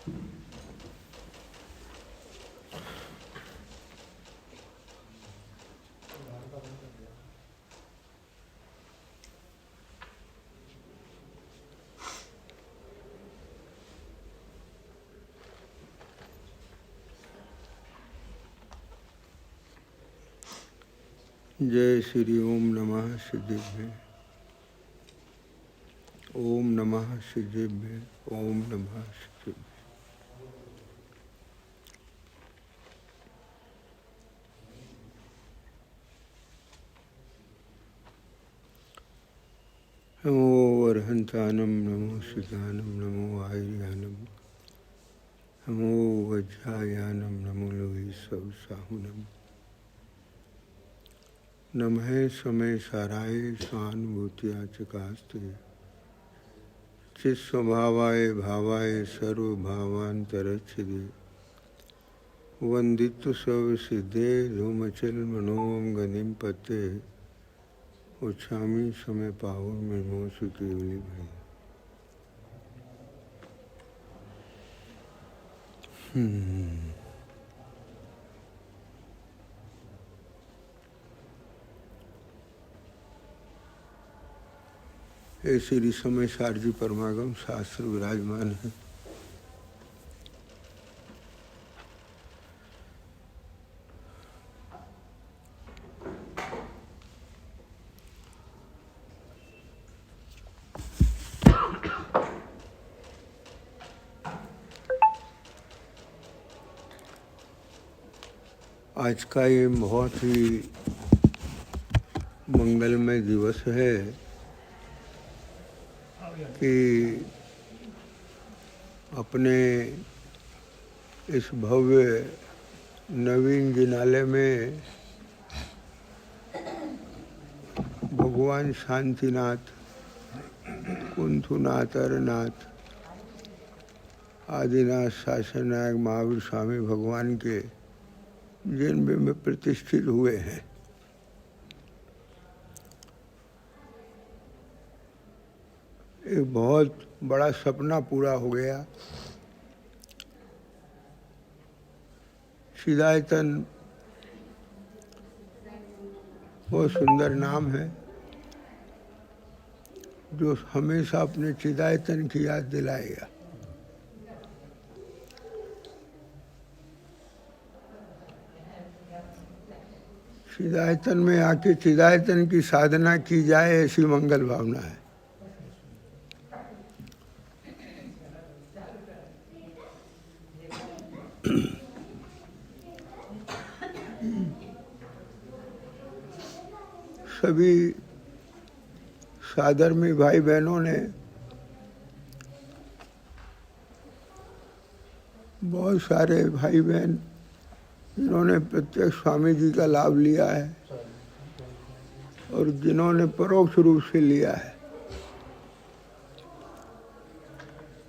जय श्री ओम नमः शिवेभ्य। ओम नमः शिवेभ्य। ओम नमः शिवेभ्य। नमो अर्हंतानम नमो शिखानम नमो आयर्यानम नमो वज्रायानम नमो लोहि सब साहुनम नमः समय साराय स्वानुभूतिया चकास्ते चित स्वभावाय भावाय सर्वभावांतरच्छिदे वंदित्व सब सिद्धे धूमचल मनोम गतिम पत्ते उच्छामी समय पाहुर में मोसु केवली भाई। ऐसे श्री समय सारजी परमागम शास्त्र विराजमान है। आज का ये बहुत ही मंगलमय दिवस है कि अपने इस भव्य नवीन जिनालय में भगवान शांतिनाथ, कुंथुनाथ, अरनाथ, आदिनाथ, शासननायक महावीर स्वामी भगवान के जन्म में प्रतिष्ठित हुए हैं। एक बहुत बड़ा सपना पूरा हो गया। चिदायतन बहुत सुंदर नाम है जो हमेशा अपने चिदायतन की याद दिलाएगा। चिदायतन में आके चिदायतन की साधना की जाए, ऐसी मंगल भावना है। सभी साधर्मी भाई बहनों ने बहुत सारे भाई बहन जिन्होंने प्रत्यक्ष स्वामी जी का लाभ लिया है और जिन्होंने परोक्ष रूप से लिया है,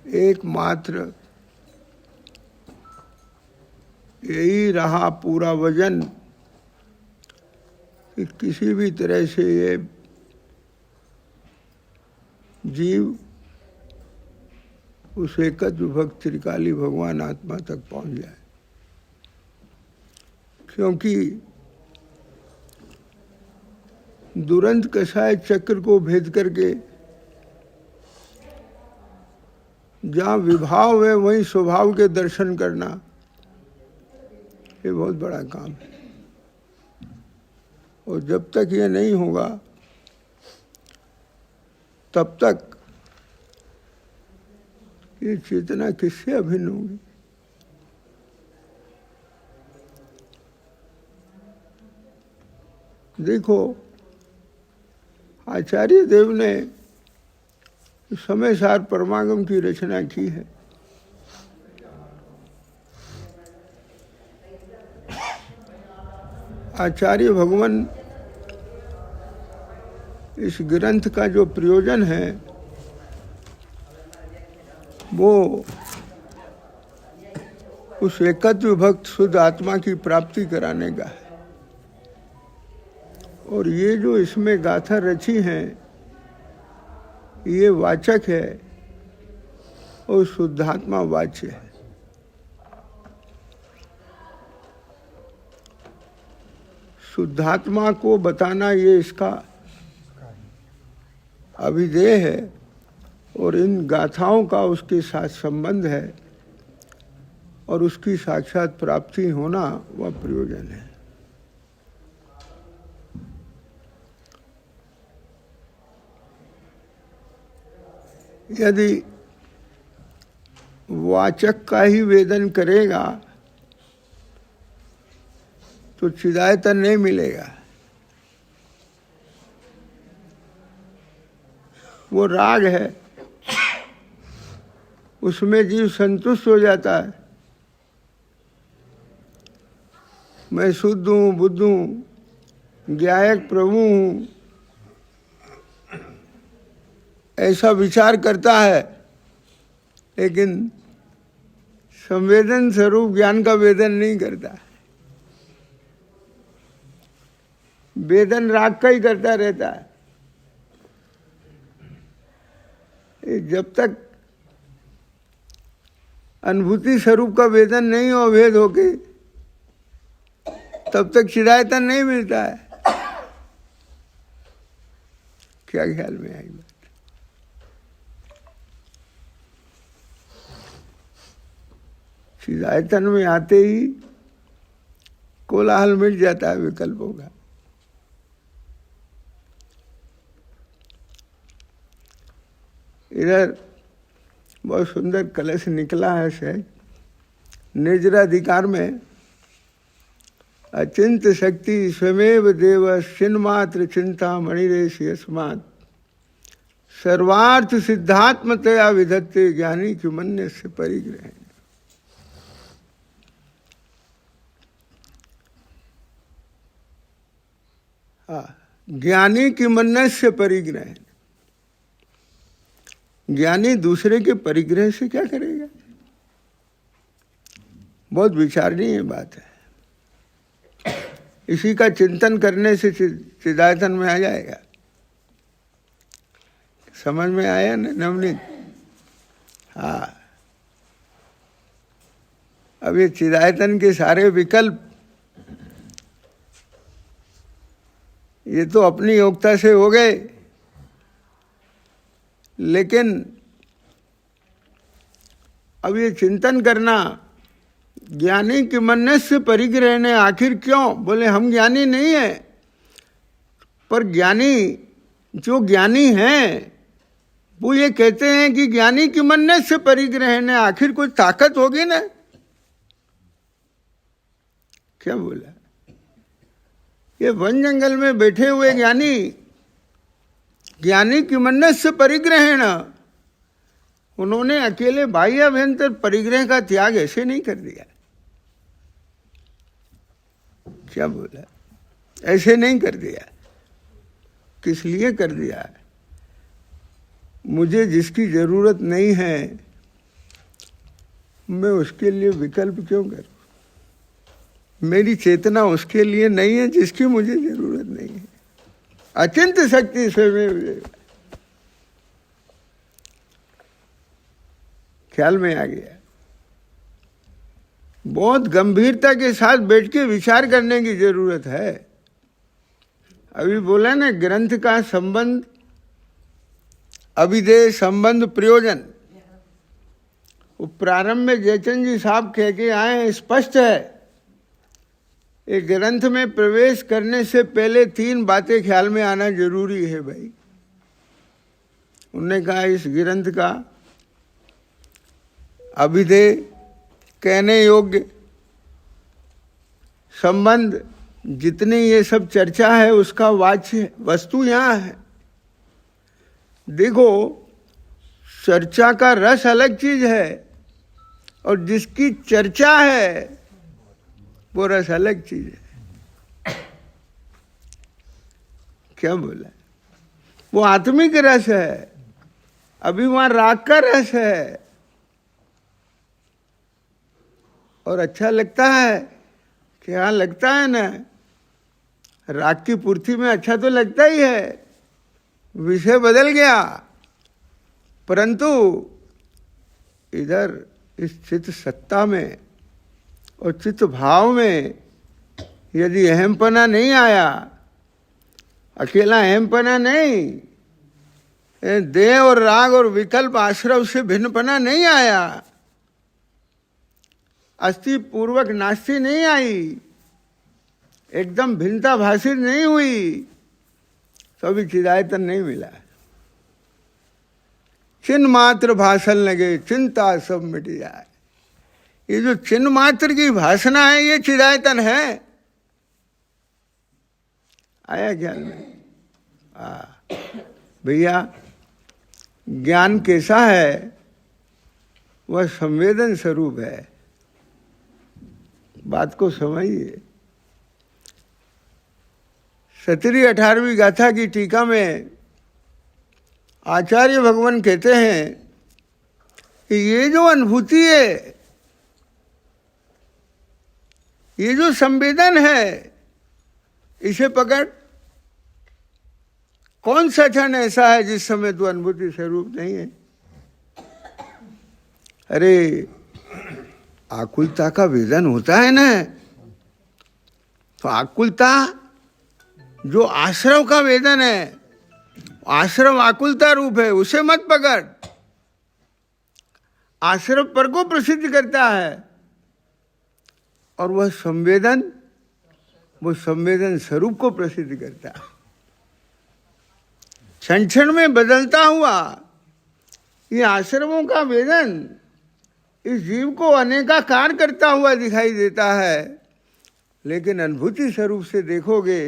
एकमात्र यही रहा पूरा वजन कि किसी भी तरह से ये जीव उस एकत्व भक्त त्रिकाली भगवान आत्मा तक पहुंच जाए। क्योंकि दुरंत कषाय चक्र को भेद करके जहाँ विभाव है वहीं स्वभाव के दर्शन करना, ये बहुत बड़ा काम है। और जब तक ये नहीं होगा तब तक ये चेतना किससे अभिन्न होगी। देखो, आचार्य देव ने समय सार परमागम की रचना की है। आचार्य भगवान इस ग्रंथ का जो प्रयोजन है वो उस एकत्व भक्त शुद्ध आत्मा की प्राप्ति कराने का है। और ये जो इसमें गाथा रची है ये वाचक है और शुद्धात्मा वाच्य है। शुद्धात्मा को बताना ये इसका अभिधेय है और इन गाथाओं का उसके साथ संबंध है और उसकी साक्षात प्राप्ति होना वह प्रयोजन है। यदि वाचक का ही वेदन करेगा तो चिदायतन नहीं मिलेगा। वो राग है, उसमें जीव संतुष्ट हो जाता है। मैं शुद्ध हूँ, बुद्ध हूँ, ज्ञायक प्रभु हूँ, ऐसा विचार करता है, लेकिन संवेदन स्वरूप ज्ञान का वेदन नहीं करता। वेदन राग का ही करता रहता है। जब तक अनुभूति स्वरूप का वेदन नहीं हो भेद होके, तब तक चिदायतन नहीं मिलता है। क्या ख्याल में आई बात? चिदायतन में आते ही कोलाहल मिट जाता है विकल्पों का। इधर बहुत सुंदर कलश निकला है शायद निर्जराधिकार में। अचिंत शक्ति स्वमेव देव छिन्मात्र चिंता मणिरेश यस्मात् सर्वार्थ सिद्धात्मतया विधत्ते ज्ञानी किमन्य से परिग्रह। ज्ञानी किमन्य से परिग्रह। ज्ञानी दूसरे के परिग्रह से क्या करेगा? बहुत विचारणीय बात है। इसी का चिंतन करने से चिदायतन में आ जाएगा। समझ में आया ना नवनीत? हाँ, अब ये चिदायतन के सारे विकल्प ये तो अपनी योग्यता से हो गए, लेकिन अब ये चिंतन करना ज्ञानी के मन से परिग्रह ने, आखिर क्यों? बोले हम ज्ञानी नहीं है, पर ज्ञानी जो ज्ञानी हैं वो ये कहते हैं कि ज्ञानी के मन से परिग्रह ने, आखिर कोई ताकत होगी ना। क्या बोला? ये वन जंगल में बैठे हुए ज्ञानी, ज्ञानी की मन्नत से परिग्रहण, उन्होंने अकेले बाह्य अभ्यंतर परिग्रह का त्याग ऐसे नहीं कर दिया। क्या बोला? ऐसे नहीं कर दिया। किस लिए कर दिया? मुझे जिसकी जरूरत नहीं है मैं उसके लिए विकल्प क्यों करूं? मेरी चेतना उसके लिए नहीं है जिसकी मुझे जरूरत नहीं है। अचिंत शक्ति से मैं, ख्याल में आ गया। बहुत गंभीरता के साथ बैठ के विचार करने की जरूरत है। अभी बोला ना, ग्रंथ का संबंध, अभिधेय संबंध, प्रयोजन। वो प्रारंभ में जयचंद जी साहब कह के आए, स्पष्ट है। एक ग्रंथ में प्रवेश करने से पहले 3 बातें ख्याल में आना जरूरी है भाई। उन्होंने कहा इस ग्रंथ का अभिधेय, कहने योग्य, संबंध, जितनी ये सब चर्चा है उसका वाच्य वस्तु यहाँ है। देखो, चर्चा का रस अलग चीज है और जिसकी चर्चा है वो रस अलग चीज है। क्या बोला? वो आत्मिक रस है, अभी वहां राग का रस है और अच्छा लगता है। क्या लगता है ना? राग की पूर्ति में अच्छा तो लगता ही है, विषय बदल गया, परंतु इधर इस चित्त सत्ता में और चित्त भाव में यदि अहमपना नहीं आया, अकेला अहमपना नहीं, देह और राग और विकल्प आश्रव से भिन्नपना नहीं आया, अस्थि पूर्वक नास्ति नहीं आई, एकदम भिन्नता भाषित नहीं हुई, तो अभी चिदायतन नहीं मिला। चिन्ह मात्र भाषण लगे, चिंता सब मिट जाए। ये जो चिन्ह मात्र की भाषणा है, ये चिदायतन है। आया ख्याल में? भैया ज्ञान कैसा है? वह संवेदन स्वरूप है। बात को समझिए। 17वीं 18वीं गाथा की टीका में आचार्य भगवान कहते हैं कि ये जो अनुभूति है, ये जो संवेदन है, इसे पकड़। कौन सा क्षण ऐसा है जिस समय तू अनुभूति स्वरूप नहीं है? अरे आकुलता का वेदन होता है ना, तो आकुलता जो आश्रव का वेदन है, आश्रव आकुलता रूप है, उसे मत पकड़। आश्रव पर को प्रसिद्ध करता है, और वह संवेदन, वो संवेदन स्वरूप को प्रसिद्ध करता है। क्षण क्षण में बदलता हुआ ये आश्रमों का वेदन इस जीव को अनेकाकार करता हुआ दिखाई देता है, लेकिन अनुभूति स्वरूप से देखोगे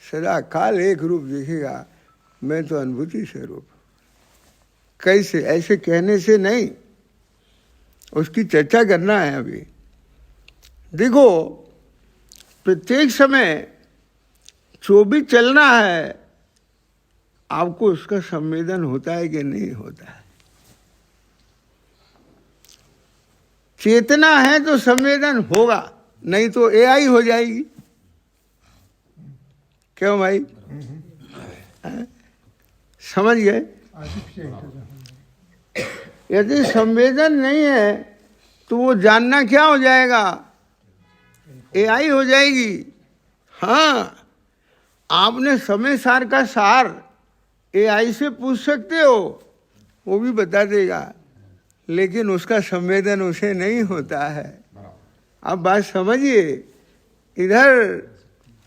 सदा काल एक रूप दिखेगा। मैं तो अनुभूति स्वरूप। कैसे? ऐसे कहने से नहीं, उसकी चर्चा करना है अभी। देखो, प्रत्येक समय जो भी चलना है, आपको उसका संवेदन होता है कि नहीं होता है? चेतना है तो संवेदन होगा, नहीं तो एआई हो जाएगी। क्यों भाई? समझ गए? यदि संवेदन नहीं है तो वो जानना क्या हो जाएगा? एआई हो जाएगी। हाँ, आपने समय सार का सार एआई से पूछ सकते हो, वो भी बता देगा, लेकिन उसका संवेदन उसे नहीं होता है। आप बात समझिए। इधर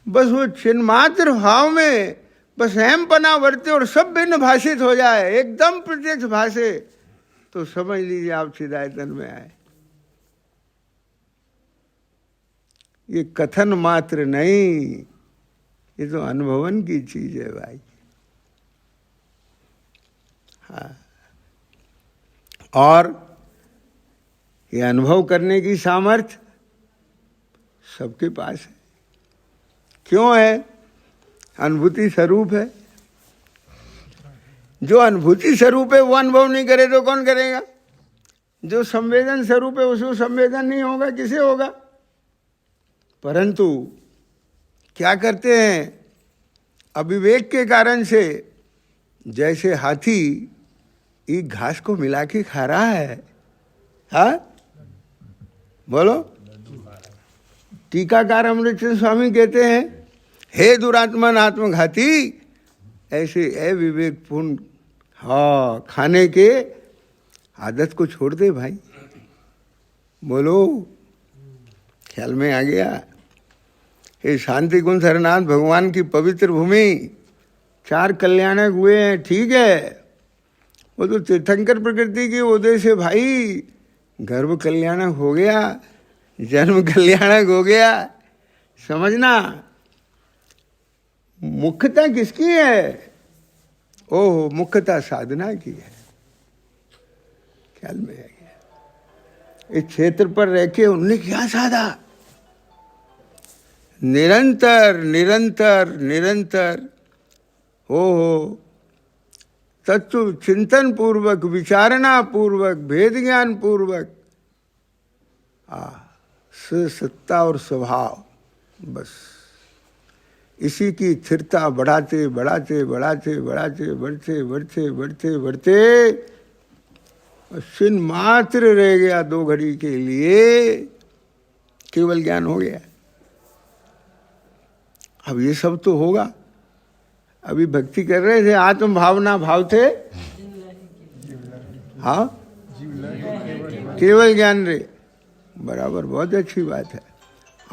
बस वो चिन्ह मात्र भाव में बस अहमपना वर्ते और सब भिन्न भाषित हो जाए, एकदम प्रत्यक्ष भाषे, तो समझ लीजिए आप चिदायतन में आए। ये कथन मात्र नहीं, ये तो अनुभवन की चीज है भाई। हाँ, और ये अनुभव करने की सामर्थ्य सबके पास है। क्यों है? अनुभूति स्वरूप है। जो अनुभूति स्वरूप है वो अनुभव नहीं करे तो कौन करेगा? जो संवेदन स्वरूप है उसको संवेदन नहीं होगा, किसे होगा? परंतु क्या करते हैं? अविवेक के कारण से, जैसे हाथी एक घास को मिला के खा रहा है। हाँ, बोलो। टीकाकार अमृतचंद स्वामी कहते हैं, हे दुरात्मन आत्मघाती, ऐसे अविवेकपूर्ण हाँ खाने के आदत को छोड़ दे भाई। बोलो, ख्याल में आ गया? ये शांति कुंज हरनाथ भगवान की पवित्र भूमि, 4 कल्याणक हुए हैं, ठीक है। वो तो तीर्थंकर प्रकृति की उदय से भाई गर्भ कल्याणक हो गया, जन्म कल्याणक हो गया। समझना, मुख्यता किसकी है? ओह, मुख्यता साधना की है। ख्याल में आ गया? इस क्षेत्र पर रह के उन्होंने क्या साधा? निरंतर निरंतर निरंतर हो तत्व चिंतन पूर्वक, विचारणा पूर्वक, भेद ज्ञान पूर्वक, सत्ता और स्वभाव, बस इसी की स्थिरता बढ़ाते बढ़ाते बढ़ाते बढ़ाते बढ़ते बढ़ते बढ़ते बढ़ते चिन्ह मात्र रह गया 2 घड़ी के लिए, केवल ज्ञान हो गया। अब ये सब तो होगा। अभी भक्ति कर रहे थे, आत्म भावना भाव थे, हाँ केवल ज्ञान रे, बराबर, बहुत अच्छी बात है।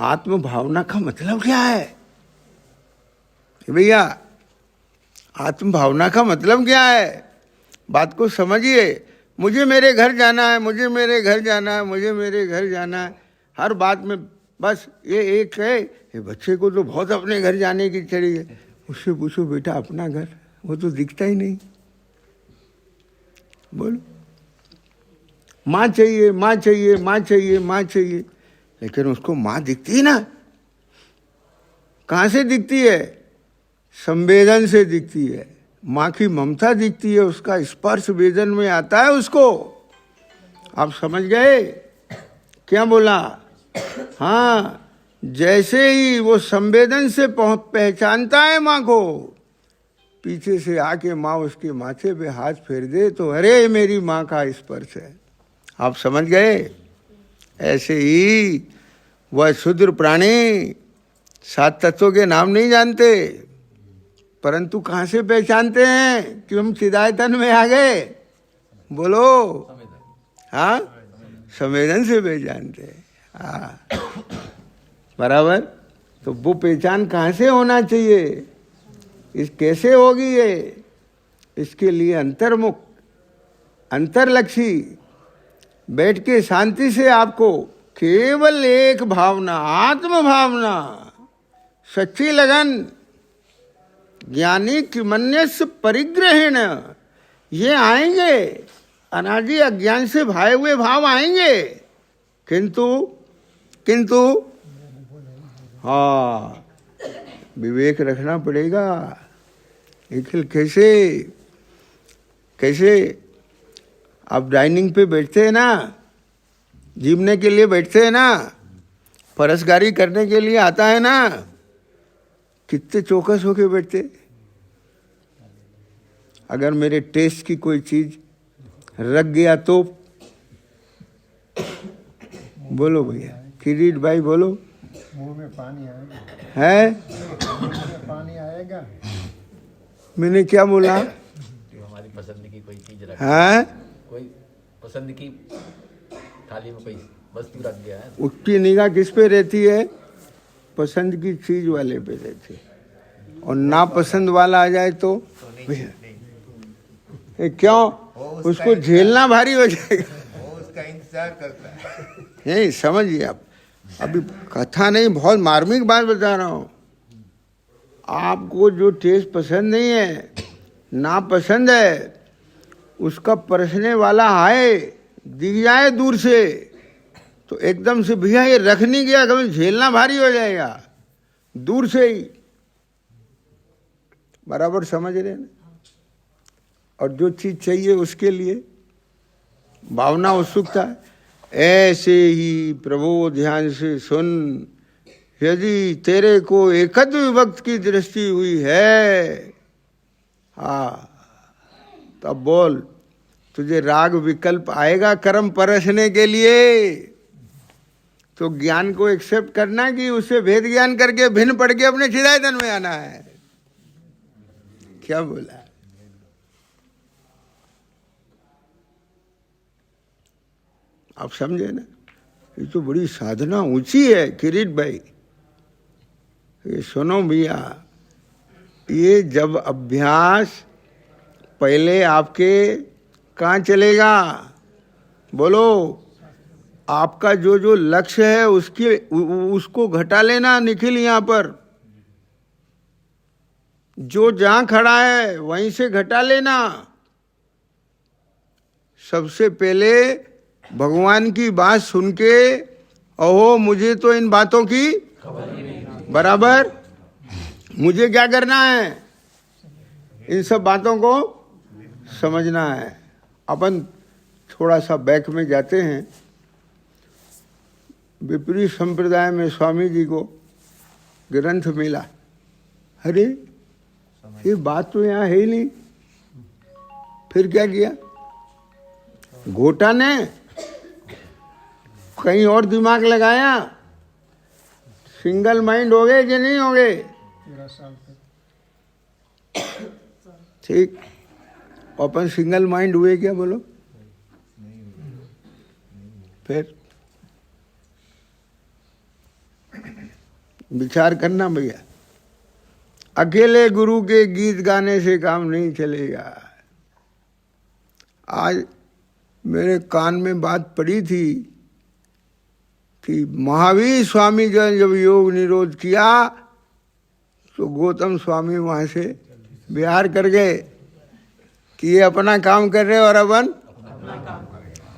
आत्म भावना का मतलब क्या है भैया? आत्म भावना का मतलब क्या है? बात को समझिए। मुझे मेरे घर जाना है, मुझे मेरे घर जाना है, मुझे मेरे घर जाना है, हर बात में बस ये एक है। ये बच्चे को तो बहुत अपने घर जाने की चढ़ी है। उससे पूछो बेटा अपना घर, वो तो दिखता ही नहीं। बोलो, माँ चाहिए, माँ चाहिए, माँ चाहिए, माँ चाहिए, लेकिन उसको माँ दिखती है ना? कहाँ से दिखती है? संवेदन से दिखती है। माँ की ममता दिखती है, उसका स्पर्श वेदन में आता है उसको। आप समझ गए क्या बोला? हाँ, जैसे ही वो संवेदन से पहचानता है माँ को, पीछे से आके माँ उसके माथे पे हाथ फेर दे तो अरे मेरी माँ का स्पर्श है। आप समझ गए? ऐसे ही वह क्षुद्र प्राणी 7 तत्वों के नाम नहीं जानते, परंतु कहाँ से पहचानते हैं कि हम चिदायतन में आ गए? बोलो, हाँ, संवेदन से पहचानते हैं। हाँ, बराबर। तो वो पहचान कहाँ से होना चाहिए? इस कैसे होगी ये? इसके लिए अंतर्मुख, अंतर्लक्षी बैठ के शांति से आपको केवल एक भावना, आत्म भावना, सच्ची लगन, ज्ञानी किमन्यस्य परिग्रहेण, ये आएंगे। अनादि अज्ञान से भाए हुए भाव आएंगे, किंतु हाँ, विवेक रखना पड़ेगा। निखिल, कैसे आप डाइनिंग पे बैठते हैं ना, जीवने के लिए बैठते हैं ना, परसगारी करने के लिए आता है ना, कितने चौकस होके बैठते। अगर मेरे टेस्ट की कोई चीज रख गया तो बोलो भैया, किरीट भाई बोलो, मुंह में पानी आएगा है? मुंह में पानी आएगा। मैंने क्या बोला? हमारी पसंद की कोई चीज रख, है? कोई पसंद की थाली में कोई वस्तु रख दिया है, उसकी निगाह किस पे रहती है? पसंद की चीज वाले पे रहती है। और नापसंद वाला आ जाए तो क्यों? उसको झेलना भारी हो जाएगा। वो उसका इंतजार करता है। नहीं, समझिए आप, अभी कथा नहीं, बहुत मार्मिक बात बता रहा हूँ। आपको जो टेस्ट पसंद नहीं है, ना पसंद है, उसका परसने वाला आए, दिख जाए दूर से, तो एकदम से भैया ये रख नहीं गया, कभी झेलना भारी हो जाएगा, दूर से ही। बराबर समझ रहे हैं? और जो चीज चाहिए उसके लिए भावना, उत्सुकता, ऐसे ही प्रभु ध्यान से सुन। यदि तेरे को एकत्व विभक्त की दृष्टि हुई है, हाँ, तब बोल, तुझे राग विकल्प आएगा कर्म परसने के लिए, तो ज्ञान को एक्सेप्ट करना कि उससे भेद ज्ञान करके भिन्न पड़ के अपने चिदायतन में आना है। क्या बोला? आप समझे ना? ये तो बड़ी साधना ऊंची है किरीट भाई। ये सुनो भैया, ये जब अभ्यास पहले आपके कहाँ चलेगा? बोलो, आपका जो जो लक्ष्य है उसको घटा लेना निखिल। यहाँ पर जो जहाँ खड़ा है वहीं से घटा लेना। सबसे पहले भगवान की बात सुन के, ओहो मुझे तो इन बातों की बराबर, मुझे क्या करना है? इन सब बातों को समझना है। अपन थोड़ा सा बैक में जाते हैं। विपरीत संप्रदाय में स्वामी जी को ग्रंथ मिला। अरे ये बात तो यहाँ है ही नहीं। फिर क्या किया? घोटा ने कहीं और दिमाग लगाया। सिंगल माइंड हो गए कि नहीं हो गए? 13 साल तक। ठीक, अपन सिंगल माइंड हुए क्या बोलो? फिर विचार करना भैया, अकेले गुरु के गीत गाने से काम नहीं चलेगा। आज मेरे कान में बात पड़ी थी कि महावीर स्वामी जब योग निरोध किया तो गौतम स्वामी वहां से बिहार कर गए कि ये अपना काम कर रहे और अपन।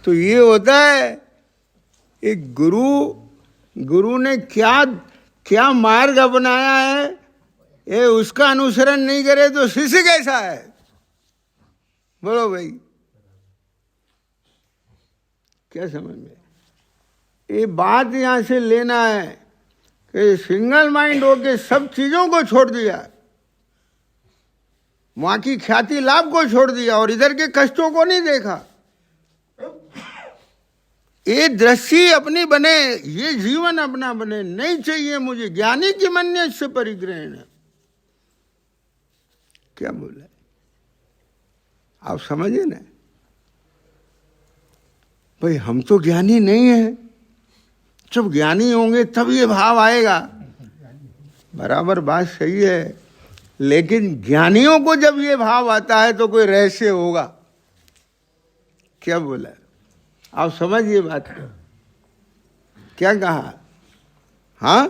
तो ये होता है एक गुरु ने क्या मार्ग अपनाया है, ये उसका अनुसरण नहीं करे तो शिष्य कैसा है? बोलो भाई, क्या समझ में? ये बात यहां से लेना है कि सिंगल माइंड होके सब चीजों को छोड़ दिया, वहां की ख्याति लाभ को छोड़ दिया और इधर के कष्टों को नहीं देखा। ये दृष्टि अपनी बने, ये जीवन अपना बने, नहीं चाहिए मुझे ज्ञानी की मन्य से परिग्रहण। क्या बोला आप समझे ना भाई? हम तो ज्ञानी नहीं है, जब ज्ञानी होंगे तब ये भाव आएगा। बराबर बात सही है, लेकिन ज्ञानियों को जब ये भाव आता है तो कोई रहस्य होगा। क्या बोला आप समझिए बात को, क्या कहा? हाँ,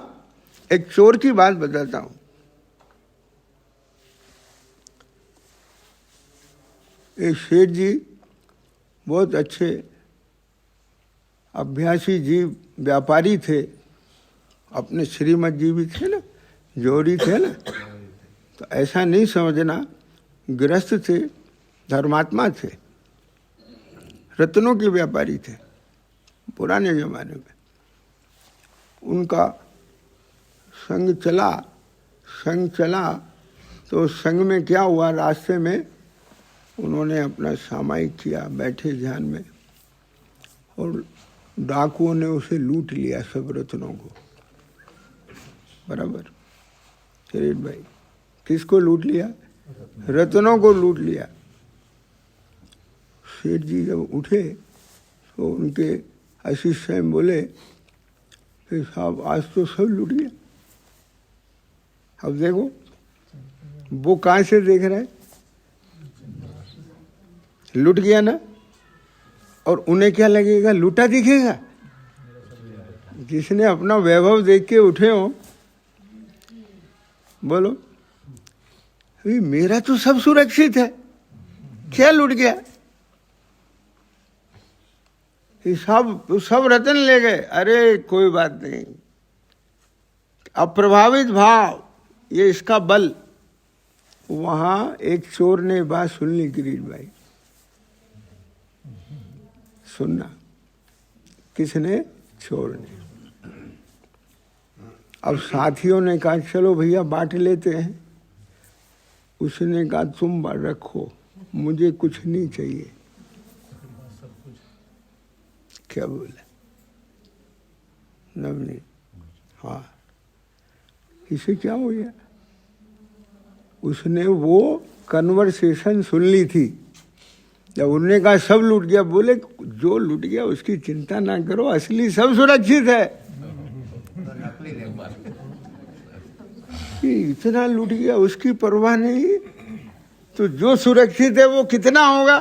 एक चोर की बात बताता हूं। एक सेठ जी बहुत अच्छे अभ्यासी जी व्यापारी थे, अपने श्रीमत जी भी थे ना, जोड़ी थे ना, तो ऐसा नहीं समझना, गृहस्थ थे, धर्मात्मा थे, रत्नों के व्यापारी थे पुराने जमाने में। उनका संग चला तो संग में क्या हुआ, रास्ते में उन्होंने अपना सामायिक किया, बैठे ध्यान में, और डाकुओं ने उसे लूट लिया, सब रत्नों को। बराबर शरीर भाई, किसको लूट लिया? रत्नों को लूट लिया। सेठ जी जब उठे तो उनके आशीष स्वयं बोले कि साहब आज तो सब लूट गया। अब देखो वो कहाँ से देख रहा है, लूट गया ना, और उन्हें क्या लगेगा, लूटा दिखेगा। जिसने अपना वैभव देख के उठे हो, बोलो अभी मेरा तो सब सुरक्षित है, क्या लूट गया? सब रतन ले गए। अरे कोई बात नहीं, अप्रभावित भाव, ये इसका बल। वहां एक चोर ने बात सुन ली, गिरीश भाई, सुनना, किसने? चोर ने। अब साथियों ने कहा चलो भैया बांट लेते हैं। उसने कहा तुम रखो, मुझे कुछ नहीं चाहिए। क्या बोला नवनीत? हाँ, इसे क्या हो गया? उसने वो कन्वर्सेशन सुन ली थी, जब उन्होंने कहा सब लूट गया, बोले जो लूट गया उसकी चिंता ना करो, असली सब सुरक्षित है। इतना लूट गया उसकी परवाह नहीं, तो जो सुरक्षित है वो कितना होगा,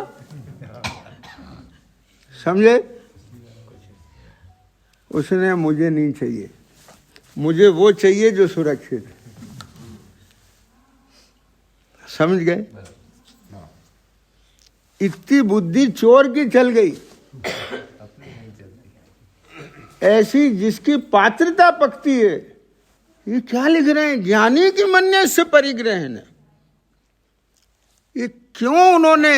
समझे? उसने मुझे नहीं चाहिए, मुझे वो चाहिए जो सुरक्षित है। समझ गए? इतनी बुद्धि चोर की चल गई, ऐसी जिसकी पात्रता पकती है। ये क्या लिख रहे हैं? ज्ञानी की मन्य से परिग्रहण। ये क्यों उन्होंने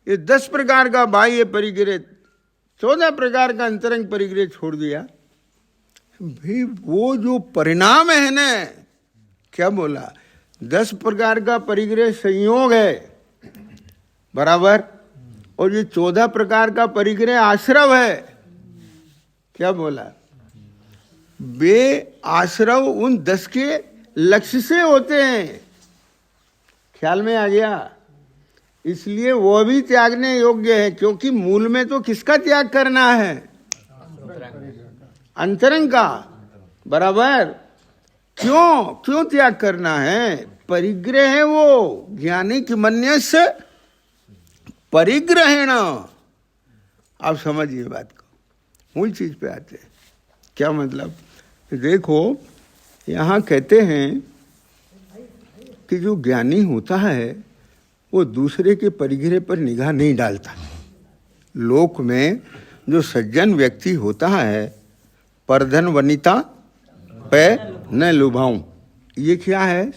ये 10 प्रकार का बाह्य परिग्रह, 14 प्रकार का अंतरंग परिग्रह छोड़ दिया? भाई वो जो परिणाम है ना, क्या बोला, 10 प्रकार का परिग्रह संयोग है, बराबर, और ये 14 प्रकार का परिग्रह आश्रव है। क्या बोला? वे आश्रव उन 10 के लक्ष्य से होते हैं। ख्याल में आ गया? इसलिए वो भी त्यागने योग्य है, क्योंकि मूल में तो किसका त्याग करना है? अंतरंग का। बराबर। क्यों त्याग करना है? परिग्रह है वो। ज्ञानी कि मन्यस्य परिग्रहेण। आप समझिए बात को, मूल चीज पे आते हैं। क्या मतलब? देखो, यहाँ कहते हैं कि जो ज्ञानी होता है वो दूसरे के परिग्रह पर निगाह नहीं डालता। लोक में जो सज्जन व्यक्ति होता है, परधन वनिता पे न लुभाऊं, ये क्या है?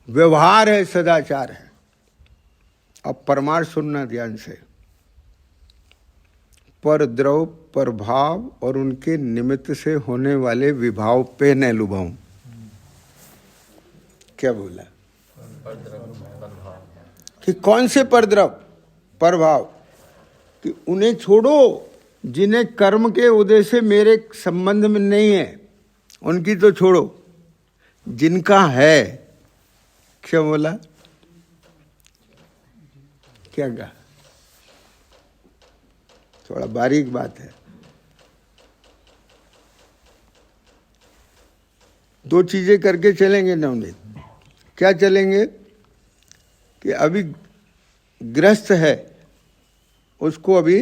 व्यवहार है, सदाचार है। अब परमार्थ सुनना ध्यान से। पर द्रव, पर भाव और उनके निमित्त से होने वाले विभाव पे न लुभाऊं। क्या बोला? कि कौन से परद्रव, परभाव? कि उन्हें छोड़ो जिन्हें कर्म के उदय से मेरे संबंध में नहीं है, उनकी तो छोड़ो। जिनका है, क्या बोला? क्या कहा? थोड़ा बारीक बात है। दो चीजें करके चलेंगे नवनीत। क्या चलेंगे? कि अभी ग्रस्त है, उसको अभी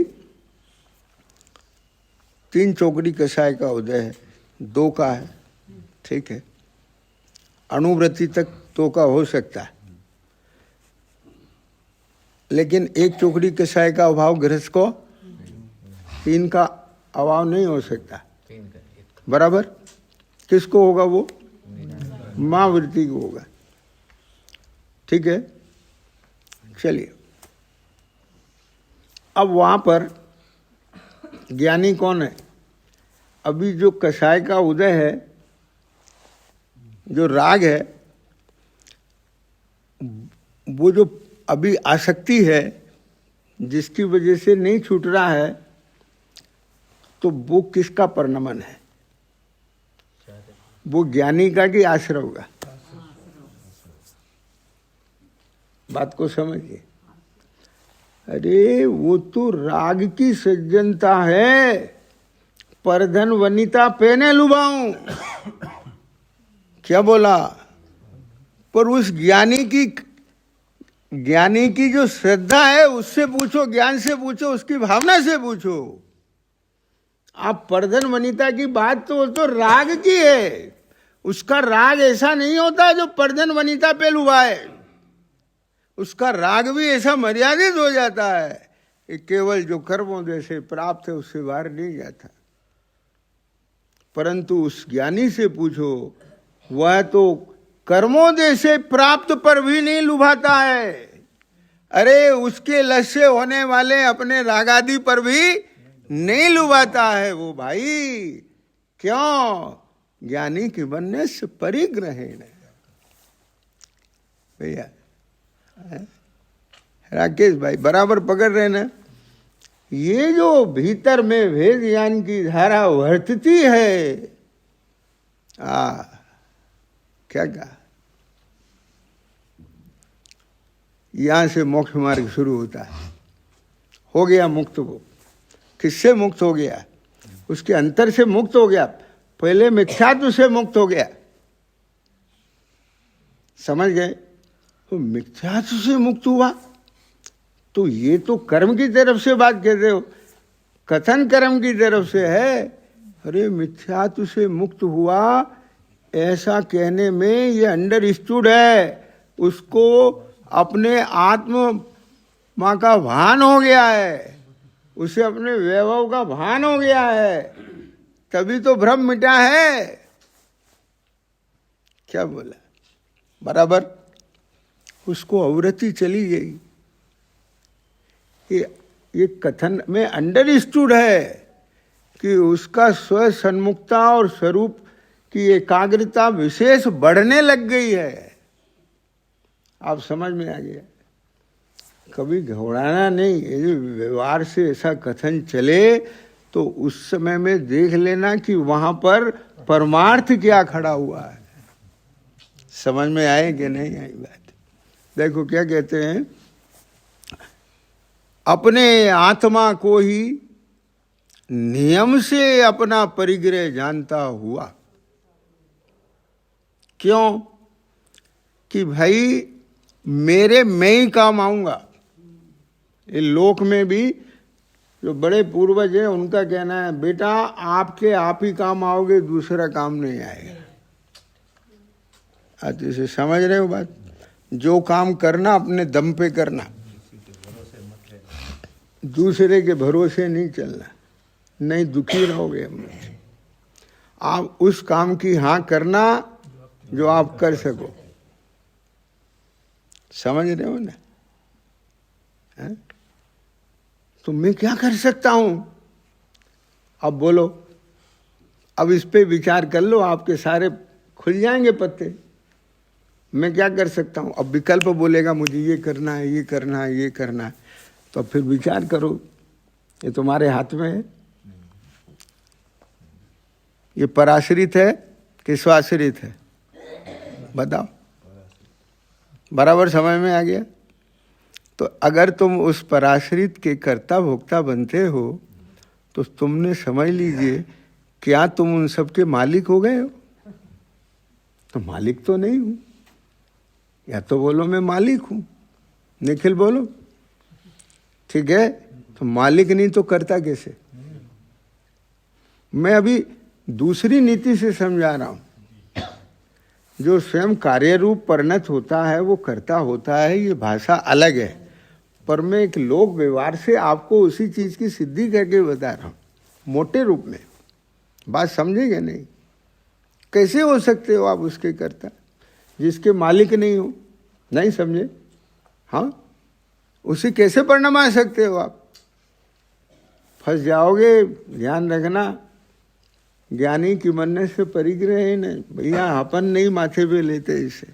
3 चौकड़ी कषाय का उदय है, 2 का है, ठीक है। अणुव्रति तक 2 का हो सकता है, लेकिन 1 चौकड़ी कषाय का अभाव गृहस्थ को 3 का अभाव नहीं हो सकता। बराबर। किसको होगा वो? मां वृत्ति को होगा। ठीक है, चलिए। अब वहां पर ज्ञानी कौन है? अभी जो कषाय का उदय है, जो राग है, वो जो अभी आसक्ति है जिसकी वजह से नहीं छूट रहा है, तो वो किसका परिणमन है? वो ज्ञानी का कि आश्रव का? बात को समझिए। अरे वो तो राग की सज्जनता है। परधन वनिता पेने लुभाऊं, क्या बोला? पर उस ज्ञानी की जो श्रद्धा है उससे पूछो, ज्ञान से पूछो, उसकी भावना से पूछो। आप परधन वनिता की बात तो राग की है। उसका राग ऐसा नहीं होता जो परधन वनिता पे लुभाए। उसका राग भी ऐसा मर्यादित हो जाता है कि केवल जो कर्मों जैसे प्राप्त है उससे बाहर नहीं जाता। परंतु उस ज्ञानी से पूछो, वह तो कर्मों जैसे प्राप्त पर भी नहीं लुभाता है। अरे उसके लक्ष्य होने वाले अपने रागादि पर भी नहीं लुभाता है वो भाई। क्यों? ज्ञानी के बनने से परिग्रहेण। भैया राकेश भाई बराबर पकड़ रहे ना? ये जो भीतर में भेद ज्ञान की धारा वर्तती है, क्या कहा? यहां से मोक्ष मार्ग शुरू होता है। हो गया मुक्त वो। किससे मुक्त हो गया? उसके अंतर से मुक्त हो गया। पहले मिथ्यात्व से मुक्त हो गया। समझ गए? तो मिथ्यात्व से मुक्त हुआ, तो ये तो कर्म की तरफ से बात कहते हो, कथन कर्म की तरफ से है। अरे मिथ्यात्व से मुक्त हुआ ऐसा कहने में ये अंडरस्टूड है। उसको अपने आत्म माँ का भान हो गया है, उसे अपने वैभव का भान हो गया है, तभी तो भ्रम मिटा है। क्या बोला? बराबर। उसको अवरति चली गई। ये कथन में अंडरस्टूड है कि उसका स्व सन्मुखता और स्वरूप की एकाग्रता विशेष बढ़ने लग गई है। आप समझ में आ गया? कभी घबराना नहीं। यदि व्यवहार से ऐसा कथन चले तो उस समय में देख लेना कि वहां पर परमार्थ क्या खड़ा हुआ है। समझ में आए कि नहीं आई बात? देखो क्या कहते हैं, अपने आत्मा को ही नियम से अपना परिग्रह जानता हुआ। क्यों? कि भाई मेरे मैं ही काम आऊंगा। ये लोक में भी जो बड़े पूर्वज हैं उनका कहना है, बेटा आपके आप ही काम आओगे, दूसरा काम नहीं आएगा। आज इसे समझ रहे हो बात? जो काम करना अपने दम पे करना, दूसरे के भरोसे नहीं चलना, नहीं दुखी रहोगे हम। आप उस काम की हाँ करना जो आप कर सको। समझ रहे हो ना? है? तो मैं क्या कर सकता हूं? अब बोलो, अब इस पे विचार कर लो, आपके सारे खुल जाएंगे पत्ते। मैं क्या कर सकता हूं? अब विकल्प बोलेगा मुझे ये करना है, ये करना है, ये करना है, तो फिर विचार करो। ये तुम्हारे हाथ में है। ये पराश्रित है कि स्वाश्रित है? बताओ। बराबर समझ में आ गया? तो अगर तुम उस पराश्रित के कर्ता भोक्ता बनते हो तो तुमने समझ लीजिए, क्या तुम उन सब के मालिक हो गए हो? तो मालिक तो नहीं हूं। या तो बोलो मैं मालिक हूं। निखिल बोलो। ठीक है, तो मालिक नहीं तो करता कैसे? मैं अभी दूसरी नीति से समझा रहा हूं। जो स्वयं कार्य रूप परिणत होता है वो करता होता है, ये भाषा अलग है। पर मैं एक लोक व्यवहार से आपको उसी चीज की सिद्धि करके बता रहा हूं, मोटे रूप में। बात समझेंगे नहीं? कैसे हो सकते हो आप उसके कर्ता जिसके मालिक नहीं हो? नहीं समझे? हाँ, उसे कैसे परिणमा सकते हो आप? फंस जाओगे। ध्यान रखना, ज्ञानी की मन्ने से परिग्रह है नहीं भैया, अपन नहीं माथे पे लेते इसे।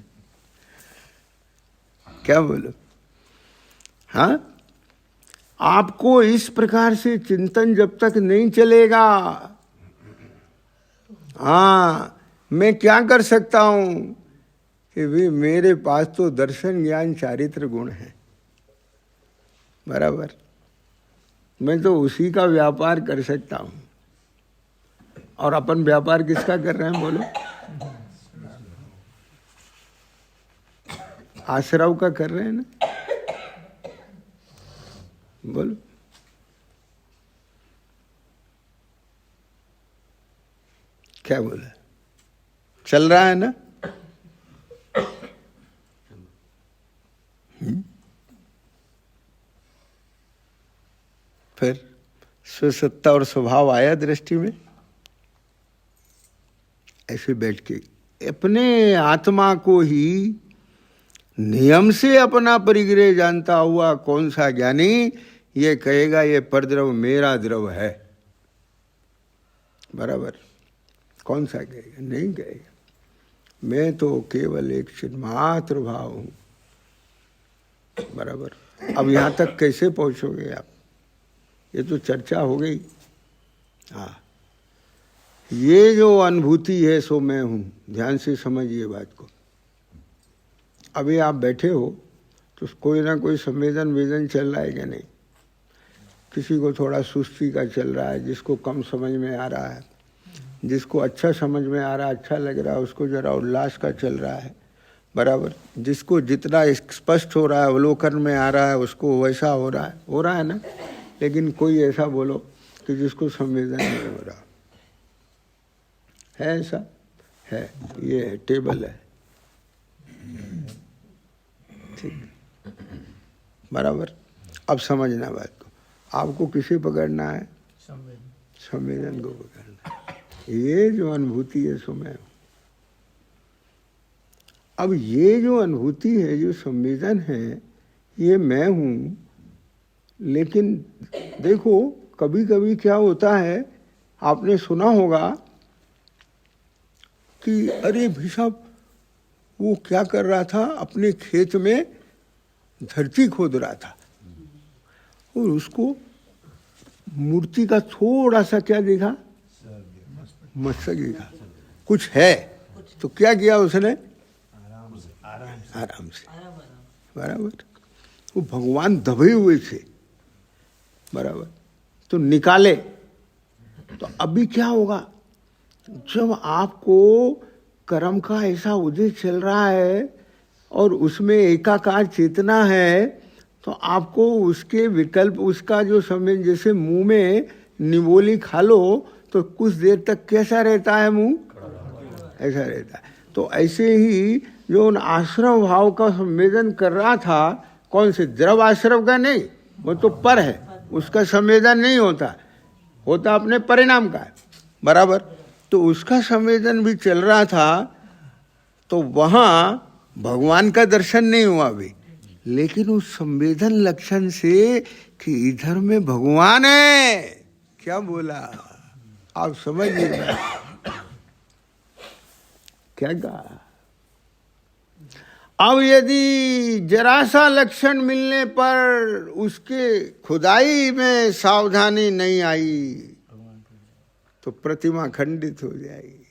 क्या बोलो? हाँ, आपको इस प्रकार से चिंतन जब तक नहीं चलेगा, हाँ मैं क्या कर सकता हूं कि भी मेरे पास तो दर्शन ज्ञान चारित्र गुण है, बराबर, मैं तो उसी का व्यापार कर सकता हूं। और अपन व्यापार किसका कर रहे हैं बोलो? आश्रव का कर रहे हैं ना? बोलो। क्या बोला? चल रहा है ना? फिर स्वसत्ता और स्वभाव आया दृष्टि में। ऐसे बैठ के अपने आत्मा को ही नियम से अपना परिग्रह जानता हुआ कौन सा ज्ञानी ये कहेगा ये परद्रव मेरा द्रव है? बराबर। कौन सा कहेगा? नहीं कहेगा। मैं तो केवल एक चिन्मात्र भाव हूं। बराबर। अब यहां तक कैसे पहुंचोगे आप? ये तो चर्चा हो गई। हाँ, ये जो अनुभूति है सो मैं हूं। ध्यान से समझिए बात को। अभी आप बैठे हो तो कोई ना कोई संवेदन वेदन चल रहा है क्या? नहीं। किसी को थोड़ा सुस्ती का चल रहा है, जिसको कम समझ में आ रहा है, जिसको अच्छा समझ में आ रहा है, अच्छा लग रहा है, उसको जरा उल्लास का चल रहा है। बराबर। जिसको जितना स्पष्ट हो रहा है, अवलोकन में आ रहा है, उसको वैसा हो रहा है ना। लेकिन कोई ऐसा बोलो कि जिसको संवेदन नहीं हो रहा है? ऐसा है? ये है, टेबल है। ठीक, बराबर। अब समझना बात को। आपको किसे पकड़ना है? संवेदन को पकड़ना है। ये जो अनुभूति है सो मैं हूं। अब ये जो अनुभूति है, जो संवेदन है, ये मैं हूं। लेकिन देखो, कभी कभी क्या होता है, आपने सुना होगा कि अरे भाई साहब वो क्या कर रहा था, अपने खेत में धरती खोद रहा था और उसको मूर्ति का थोड़ा सा क्या दिखा, मस्तक दिखा, कुछ है। तो क्या किया उसने? आराम से, बराबर। वो भगवान दबे हुए थे, बराबर, तो निकाले। तो अभी क्या होगा, जब आपको कर्म का ऐसा उदय चल रहा है और उसमें एकाकार चेतना है, तो आपको उसके विकल्प, उसका जो समय, जैसे मुंह में निवोली खा लो तो कुछ देर तक कैसा रहता है मुंह, ऐसा रहता है। तो ऐसे ही जो उन आश्रम भाव का संवेदन कर रहा था, कौन से द्रव आश्रम का नहीं, वो तो पर है, उसका संवेदन नहीं होता, होता अपने परिणाम का है, बराबर। तो उसका संवेदन भी चल रहा था, तो वहाँ भगवान का दर्शन नहीं हुआ अभी, लेकिन उस संवेदन लक्षण से कि इधर में भगवान है, क्या बोला आप समझिए, क्या कहा। अब यदि जरा सा लक्षण मिलने पर उसके खुदाई में सावधानी नहीं आई तो प्रतिमा खंडित हो जाएगी।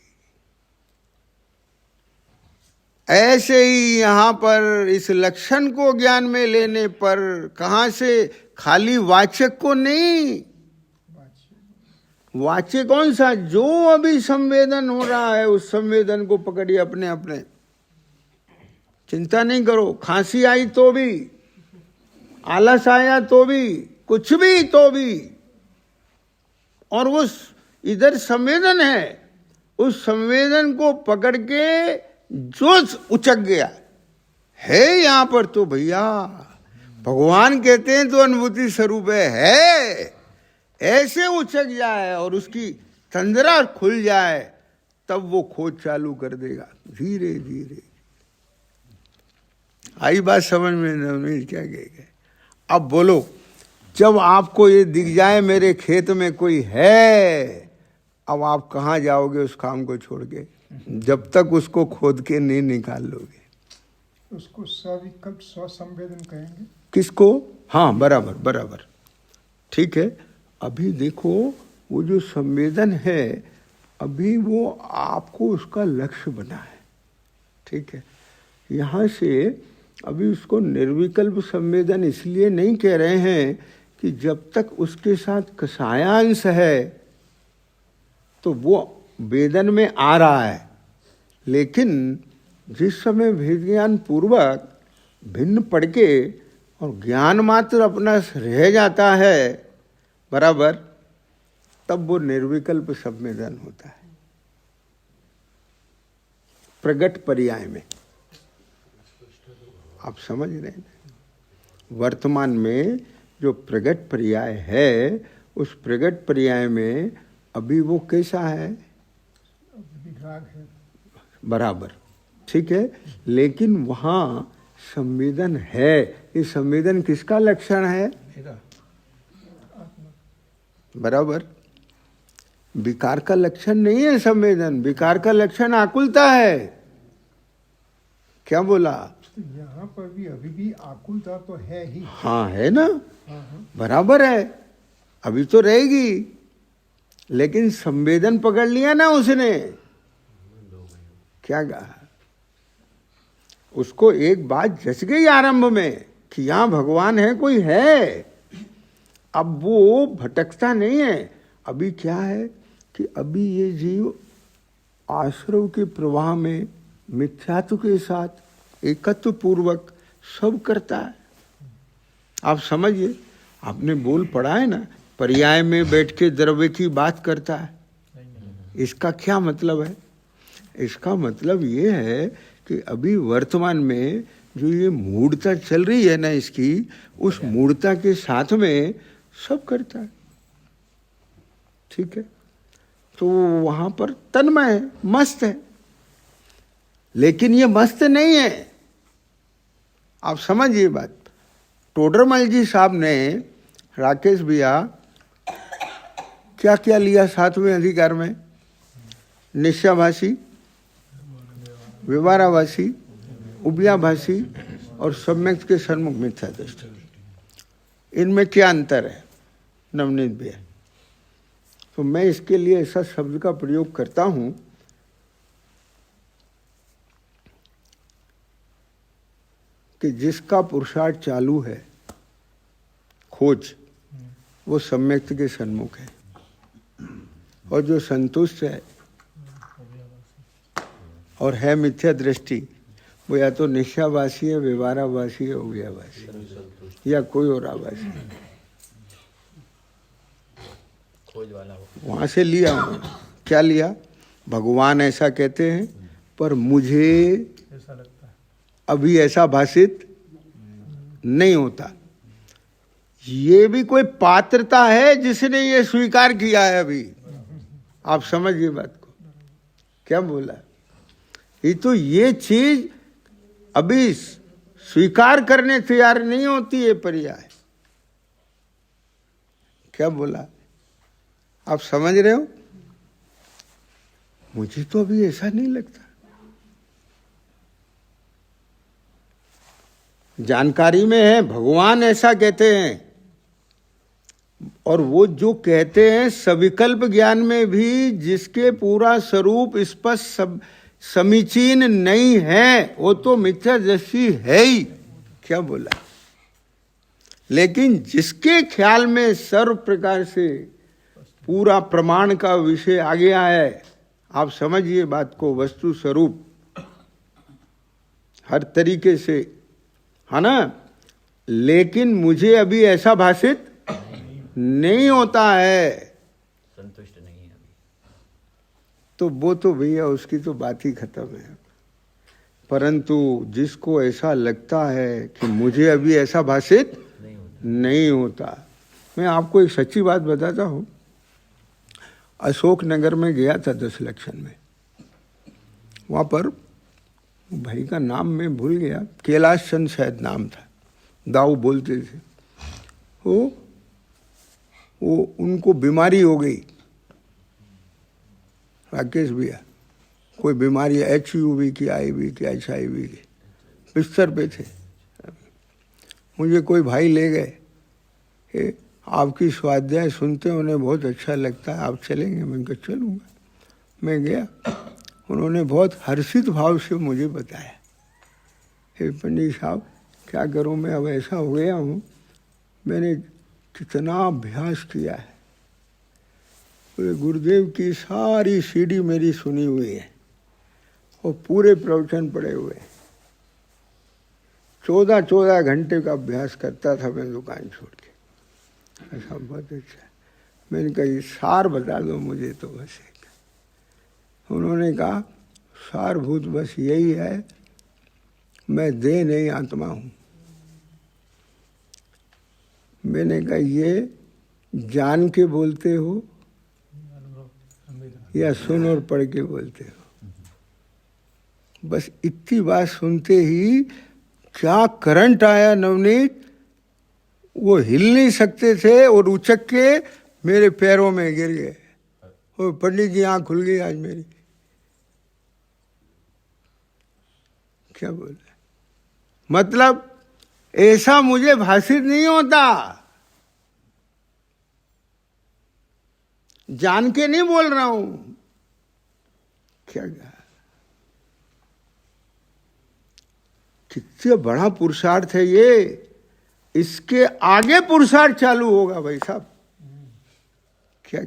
ऐसे ही यहाँ पर इस लक्षण को ज्ञान में लेने पर कहाँ से, खाली वाचक को नहीं, वाच्य कौन सा, जो अभी संवेदन हो रहा है उस संवेदन को पकड़िए अपने अपने, चिंता नहीं करो। खांसी आई तो भी, आलस आया तो भी, कुछ भी तो भी, और उस इधर संवेदन है, उस संवेदन को पकड़ के जो उचक गया है यहाँ पर, तो भैया भगवान कहते हैं तो अनुभूति स्वरूप है, ऐसे उचक जाए और उसकी तंद्रा खुल जाए, तब वो खोज चालू कर देगा धीरे धीरे। आई बात समझ में, नवनीत क्या कहेगा। अब बोलो, जब आपको ये दिख जाए मेरे खेत में कोई है, अब आप कहाँ जाओगे उस काम को छोड़ के, जब तक उसको खोद के नहीं निकाल लोगे। उसको सविकल्प स्वसंवेदन कहेंगे। किसको, हाँ बराबर बराबर, ठीक है। अभी देखो वो जो संवेदन है, अभी वो आपको उसका लक्ष्य बना है, ठीक है। यहाँ से अभी उसको निर्विकल्प संवेदन इसलिए नहीं कह रहे हैं कि जब तक उसके साथ कषायांश है तो वो वेदन में आ रहा है, लेकिन जिस समय भेद ज्ञान पूर्वक भिन्न पढ़ के और ज्ञान मात्र अपना रह जाता है, बराबर, तब वो निर्विकल्प संवेदन होता है प्रगट पर्याय में। आप समझ रहे हैं, वर्तमान में जो प्रगट पर्याय है, उस प्रगट पर्याय में अभी वो कैसा है, विराग है, बराबर, ठीक है। लेकिन वहाँ संवेदन है, ये संवेदन किसका लक्षण है, बराबर, विकार का लक्षण नहीं है संवेदन, विकार का लक्षण आकुलता है। क्या बोला, तो यहाँ पर भी अभी भी आकुलता तो है ही, हाँ है ना, बराबर है, अभी तो रहेगी, लेकिन संवेदन पकड़ लिया ना उसने, क्या कहा, उसको एक बात जच गई आरंभ में कि यहाँ भगवान है, कोई है। अब वो भटकता नहीं है। अभी क्या है कि अभी ये जीव आश्रव के प्रवाह में मिथ्यात्व के साथ एकत्व पूर्वक सब करता है। आप समझिए, आपने बोल पढ़ा है ना, पर्याय में बैठ के द्रव्य की बात करता है, इसका क्या मतलब है, इसका मतलब ये है कि अभी वर्तमान में जो ये मूढ़ता चल रही है ना इसकी, उस मूढ़ता के साथ में सब करता है, ठीक है। तो वहां पर तन्मय है, मस्त है, लेकिन ये मस्त नहीं है। आप समझिए बात। टोडरमल जी साहब ने, राकेश भैया, क्या क्या लिया सातवें अधिकार में, निश्चयभाषी, व्यवहाराभाषी, उभयाभाषी और सम्यक के सन्मुख मिथ्या दृष्टि। इनमें क्या अंतर है नवनीत भैया? तो मैं इसके लिए ऐसा शब्द का प्रयोग करता हूं, कि जिसका पुरुषार्थ चालू है, खोज, वो सम्यक्त के सन्मुख है, और जो संतुष्ट है और है मिथ्या दृष्टि, वो या तो निश्चावासी है, व्यवहारावासी है, उभयावासी, या कोई और आवासी है। खोज वाला हो। वहां से लिया हूं। क्या लिया? भगवान ऐसा कहते हैं, पर मुझे ऐसा लगता है। अभी ऐसा भाषित नहीं होता। ये भी कोई पात्रता है जिसने ये स्वीकार किया है अभी। आप समझिए बात को, क्या बोला? ये तो ये चीज अभी स्वीकार करने तैयार नहीं होती है पर्याय। क्या बोला? आप समझ रहे हो? मुझे तो अभी ऐसा नहीं लगता। जानकारी में है, भगवान ऐसा कहते हैं, और वो जो कहते हैं सविकल्प ज्ञान में भी जिसके पूरा स्वरूप स्पष्ट समीचीन नहीं है, वो तो मिथ्या दृष्टि है ही। क्या बोला? लेकिन जिसके ख्याल में सर्व प्रकार से पूरा प्रमाण का विषय आ गया है, आप समझिए बात को, वस्तु स्वरूप हर तरीके से, है ना? लेकिन मुझे अभी ऐसा भाषित नहीं होता है, संतुष्ट नहीं है अभी। तो वो तो भैया उसकी तो बात ही खत्म है। परंतु जिसको ऐसा लगता है कि मुझे अभी ऐसा भाषित नहीं होता, मैं आपको एक सच्ची बात बताता हूँ। अशोक नगर में गया था 10 लक्षण में, वहाँ पर भाई का नाम मैं भूल गया, कैलाश चंद शायद नाम था, दाऊ बोलते थे। वो उनको बीमारी हो गई, राकेश भैया, कोई बीमारी HUV की, IV की, HIV की, बिस्तर पे थे। मुझे कोई भाई ले गए, आपकी स्वाध्याय सुनते उन्हें बहुत अच्छा लगता है, आप चलेंगे? मैं कहा चलूँगा। मैं गया, उन्होंने बहुत हर्षित भाव से मुझे बताया, हे पंडित साहब क्या करूँ, मैं अब ऐसा हो गया हूँ, मैंने कितना अभ्यास किया है। पूरे गुरुदेव की सारी CD मेरी सुनी हुई है और पूरे प्रवचन पड़े हुए हैं। 14 घंटे का अभ्यास करता था मैं दुकान छोड़ के। ऐसा बहुत अच्छा। मैंने कहा ये सार बता दो मुझे तो बस एक। उन्होंने कहा सारभूत बस यही है, मैं देह नहीं आत्मा हूँ। मैंने कहा ये जान के बोलते हो या सुन और पढ़ के बोलते हो? बस इतनी बात सुनते ही क्या करंट आया नवनीत, वो हिल नहीं सकते थे और उचक के मेरे पैरों में गिर गए। और पंडित जी आँख खुल गई आज मेरी। क्या बोल रहे? मतलब ऐसा मुझे भाषित नहीं होता, जान के नहीं बोल रहा हूं। क्या कितना बड़ा पुरुषार्थ है ये, इसके आगे पुरुषार्थ चालू होगा भाई साहब। क्या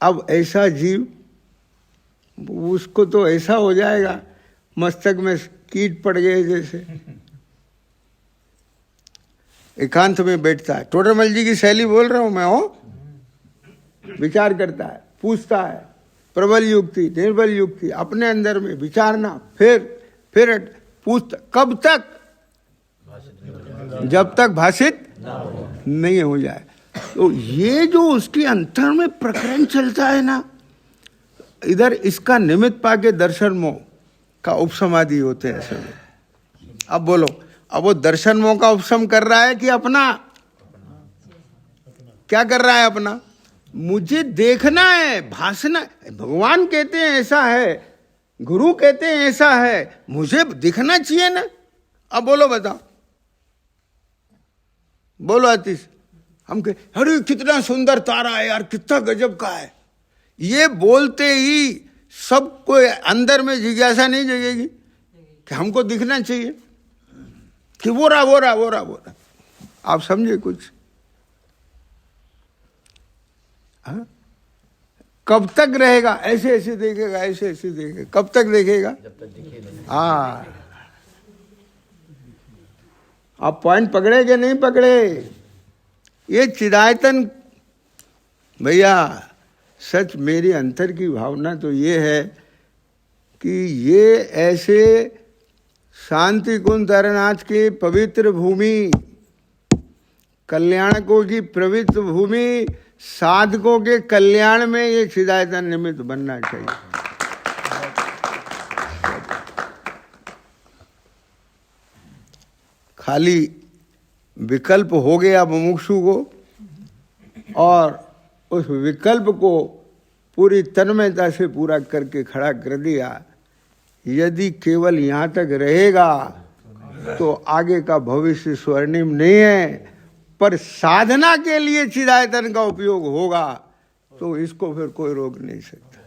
अब ऐसा जीव, उसको तो ऐसा हो जाएगा मस्तक में कीट पड़ गए जैसे। एकांत में बैठता है, टोडरमल जी की शैली बोल रहा हूं मैं, हो विचार करता है, पूछता है, प्रबल युक्ति निर्बल युक्ति, अपने अंदर में विचारना, फिर पूछता। कब तक? जब तक भाषित नहीं हो जाए। तो ये जो उसके अंतर में प्रकरण चलता है ना, इधर इसका निमित्त पाके दर्शन मोह का उपसमाधि होते हैं सब। अब बोलो, अब वो दर्शन मोह का उपशम कर रहा है कि अपना? क्या कर रहा है? अपना। मुझे देखना है, भाषना। भगवान कहते हैं ऐसा है, गुरु कहते हैं ऐसा है, मुझे दिखना चाहिए ना। अब बोलो बताओ, बोलो आतिश, हम कहे अरे कितना सुंदर तारा है यार, कितना गजब का है। ये बोलते ही सबको अंदर में जिज्ञासा नहीं जगेगी कि हमको दिखना चाहिए कि वो रहा वो रहा वो रहा वो रहा। आप समझे कुछ? हाँ? कब तक रहेगा? ऐसे ऐसे देखेगा, ऐसे ऐसे देखेगा, कब तक देखेगा? जब तक दिखे नहीं। हाँ, आप पॉइंट पकड़े कि नहीं पकड़े? ये चिदायतन भैया, सच मेरी अंतर की भावना तो ये है कि ये ऐसे शांति कुंज तारानाथ की पवित्र भूमि, कल्याणकों की पवित्र भूमि, साधकों के कल्याण में ये चिदायतन निमित्त बनना चाहिए। खाली विकल्प हो गया मुमुक्षु को और उस विकल्प को पूरी तन्मयता से पूरा करके खड़ा कर दिया। यदि केवल यहाँ तक रहेगा तो आगे का भविष्य स्वर्णिम नहीं है, पर साधना के लिए चिदायतन का उपयोग होगा तो इसको फिर कोई रोक नहीं सकता।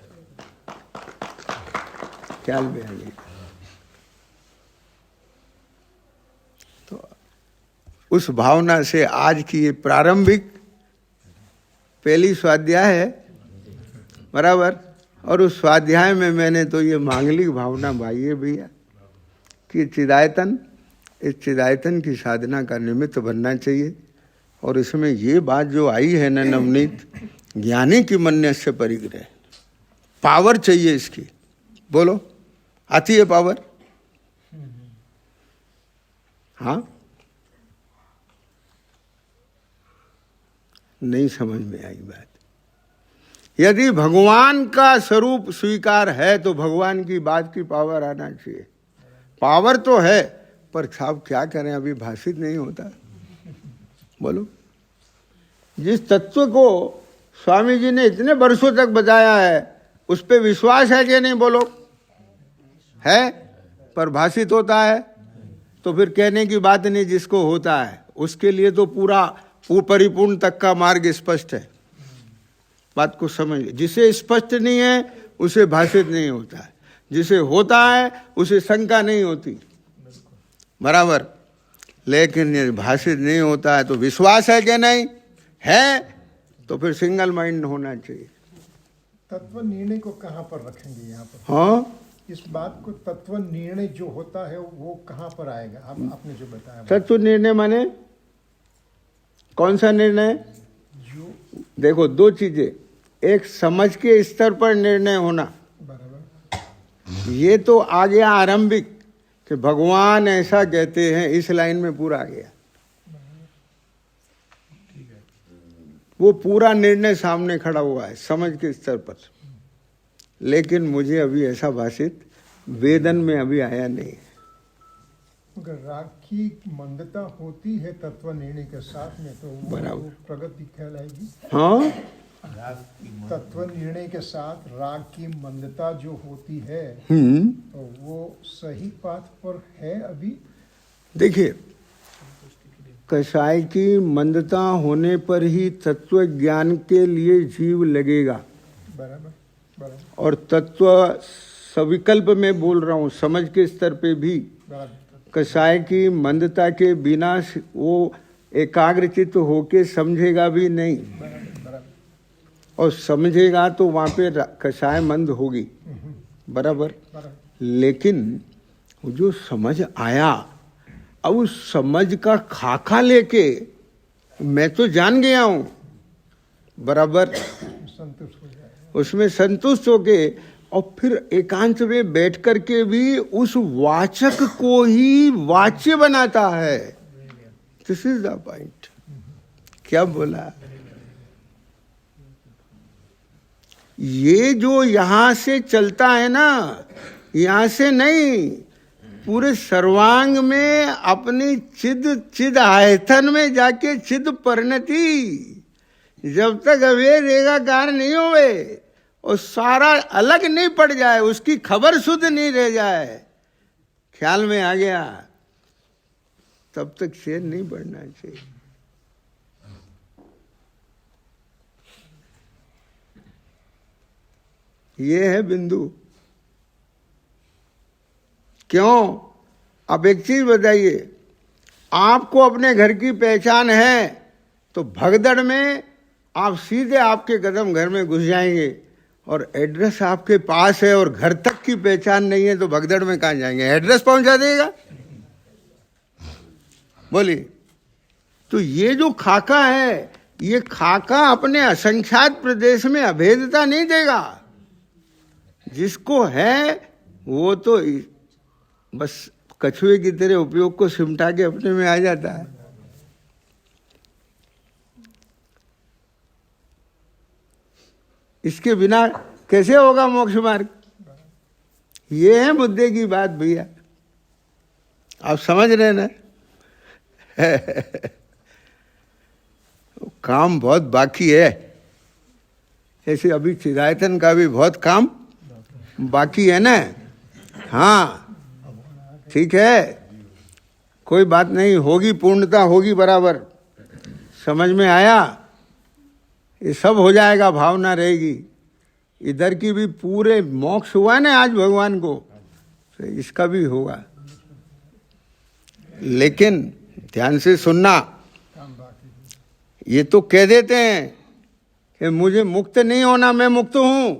ख्याल में आइए। तो उस भावना से आज की ये प्रारंभिक पहली स्वाध्याय है, बराबर, और उस स्वाध्याय में मैंने तो ये मांगलिक भावना भाई है भैया कि चिदायतन, इस चिदायतन की साधना का निमित्त बनना चाहिए। और इसमें ये बात जो आई है ना नवनीत, ज्ञानी की मन्य से परिग्रह, पावर चाहिए इसकी। बोलो, आती है पावर? हाँ, नहीं समझ में आई बात। यदि भगवान का स्वरूप स्वीकार है तो भगवान की बात की पावर आना चाहिए। पावर तो है, पर साहब क्या करें, अभी भाषित नहीं होता। बोलो, जिस तत्व को स्वामी जी ने इतने वर्षों तक बताया है उस पे विश्वास है कि नहीं? बोलो, है, पर भाषित होता है तो फिर कहने की बात नहीं। जिसको होता है उसके लिए तो पूरा परिपूर्ण तक का मार्ग स्पष्ट है। बात को समझिए। जिसे स्पष्ट नहीं है उसे भाषित नहीं होता है, जिसे होता है उसे शंका नहीं होती, बराबर। लेकिन ये भाषित नहीं होता है तो विश्वास है कि नहीं है, तो फिर सिंगल माइंड होना चाहिए। तत्व निर्णय को कहाँ पर रखेंगे यहाँ पर? हाँ, इस बात को तत्व निर्णय जो होता है वो कहाँ पर आएगा? आपने जो बताया तत्व निर्णय माने कौन सा निर्णय? जो देखो, दो चीजें, एक समझ के स्तर पर निर्णय होना, बराबर, ये तो आ गया आरंभिक कि भगवान ऐसा कहते हैं, इस लाइन में पूरा आ गया। वो पूरा निर्णय सामने खड़ा हुआ है समझ के स्तर पर। लेकिन मुझे अभी ऐसा भाषित वेदन में अभी आया नहीं है। अगर राग की मंदता होती है तत्व निर्णय के साथ में तो बराबर, वो प्रगति कहलाएगी। हाँ, तत्व निर्णय के साथ राग की मंदता जो होती है तो वो सही पाथ पर है अभी? देखिए, कसाय की मंदता होने पर ही तत्व ज्ञान के लिए जीव लगेगा, बराबर, बराबर, और तत्व सविकल्प में बोल रहा हूँ, समझ के स्तर पे भी। बराबर, कसाय की मंदता के बिना वो एकाग्रचित्त होके समझेगा भी नहीं, बराबर, बराबर, और समझेगा तो वहाँ पे कसाय मंद होगी, बराबर। बराबर। लेकिन जो समझ आया, अब उस समझ का खाका लेके मैं तो जान गया हूँ, बराबर, संतुष्ट हो जाए, उसमें संतुष्ट होके, और फिर एकांत में बैठ करके भी उस वाचक को ही वाच्य बनाता है। This is the point. क्या बोला? ये जो यहां से चलता है ना, यहां से नहीं, पूरे सर्वांग में अपनी चिद आयतन में जाके चिद परिणति, जब तक अवेद एकाकार नहीं होवे और सारा अलग नहीं पड़ जाए, उसकी खबर शुद्ध नहीं रह जाए, ख्याल में आ गया, तब तक चैन नहीं बढ़ना चाहिए। ये है बिंदु। क्यों? अब एक चीज बताइए, आपको अपने घर की पहचान है तो भगदड़ में आप सीधे आपके कदम घर में घुस जाएंगे, और एड्रेस आपके पास है और घर तक की पहचान नहीं है तो भगदड़ में कहाँ जाएंगे? एड्रेस पहुंचा देगा? बोलिए। तो ये जो खाका है, ये खाका अपने असंख्यात प्रदेश में अभेदता नहीं देगा। जिसको है वो तो बस कछुए की तरह उपयोग को सिमटा के अपने में आ जाता है। इसके बिना कैसे होगा मोक्ष मार्ग? ये है मुद्दे की बात भैया, आप समझ रहे ना? काम बहुत बाकी है। ऐसे अभी चिदायतन का भी बहुत काम बाकी है ना। हाँ ठीक है, कोई बात नहीं, होगी पूर्णता, होगी बराबर। समझ में आया? ये सब हो जाएगा, भावना रहेगी। इधर की भी पूरे मोक्ष हुआ ना आज भगवान को, तो इसका भी होगा। लेकिन ध्यान से सुनना, ये तो कह देते हैं कि मुझे मुक्त नहीं होना, मैं मुक्त हूं,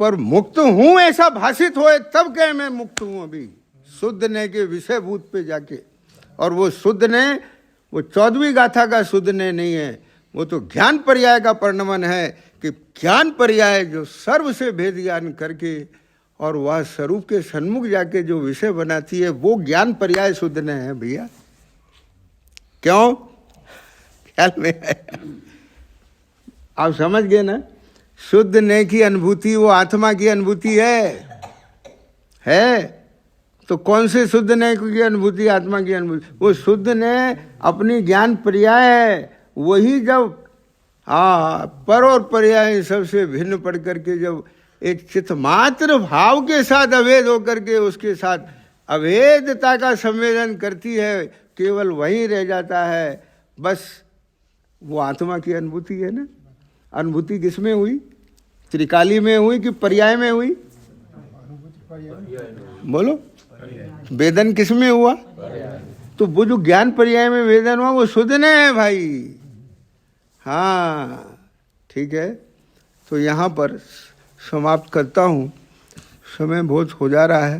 पर मुक्त हूं ऐसा भाषित होए तब कहे मैं मुक्त हूं। अभी शुद्ध ने के विषय भूत पे जाके, और वो शुद्ध ने वो 14वीं गाथा का शुद्ध ने नहीं है, वो तो ज्ञान पर्याय का परिणमन है कि ज्ञान पर्याय जो सर्व से भेद ज्ञान करके और वह स्वरूप के सन्मुख जाके जो विषय बनाती है, वो ज्ञान पर्याय शुद्ध ने है भैया। क्यों? ख्याल में है? आप समझ गए ना? शुद्ध ने की अनुभूति वो आत्मा की अनुभूति है। तो कौन से शुद्ध ने की अनुभूति? आत्मा की अनुभूति। वो शुद्ध ने अपनी ज्ञान पर्याय है, वही जब पर और पर्याय सबसे भिन्न पड़ करके जब एक चित्तमात्र भाव के साथ अभेद होकर के उसके साथ अभेदता का संवेदन करती है, केवल वहीं रह जाता है। बस वो आत्मा की अनुभूति है ना। अनुभूति किस में हुई? त्रिकाली में हुई कि पर्याय में हुई? बोलो। वेदन किस में हुआ? तो वो जो ज्ञान पर्याय में वेदन हुआ वो शुद्ध ने है भाई। हाँ ठीक है, तो यहाँ पर समाप्त करता हूँ, समय बहुत हो जा रहा है।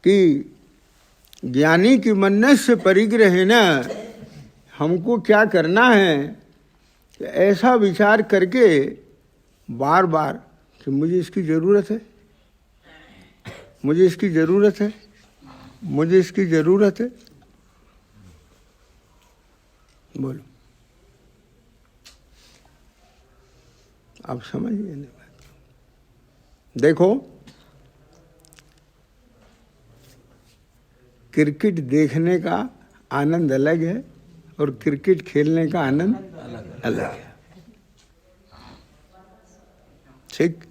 कि ज्ञानी की मन्नत से परिग्रह है ना, हमको क्या करना है कि ऐसा विचार करके बार बार कि मुझे इसकी ज़रूरत है, मुझे इसकी ज़रूरत है, मुझे इसकी ज़रूरत है। बोलो, आप समझ गए ना बात? देखो, क्रिकेट देखने का आनंद अलग है और क्रिकेट खेलने का आनंद अलग है। ठीक?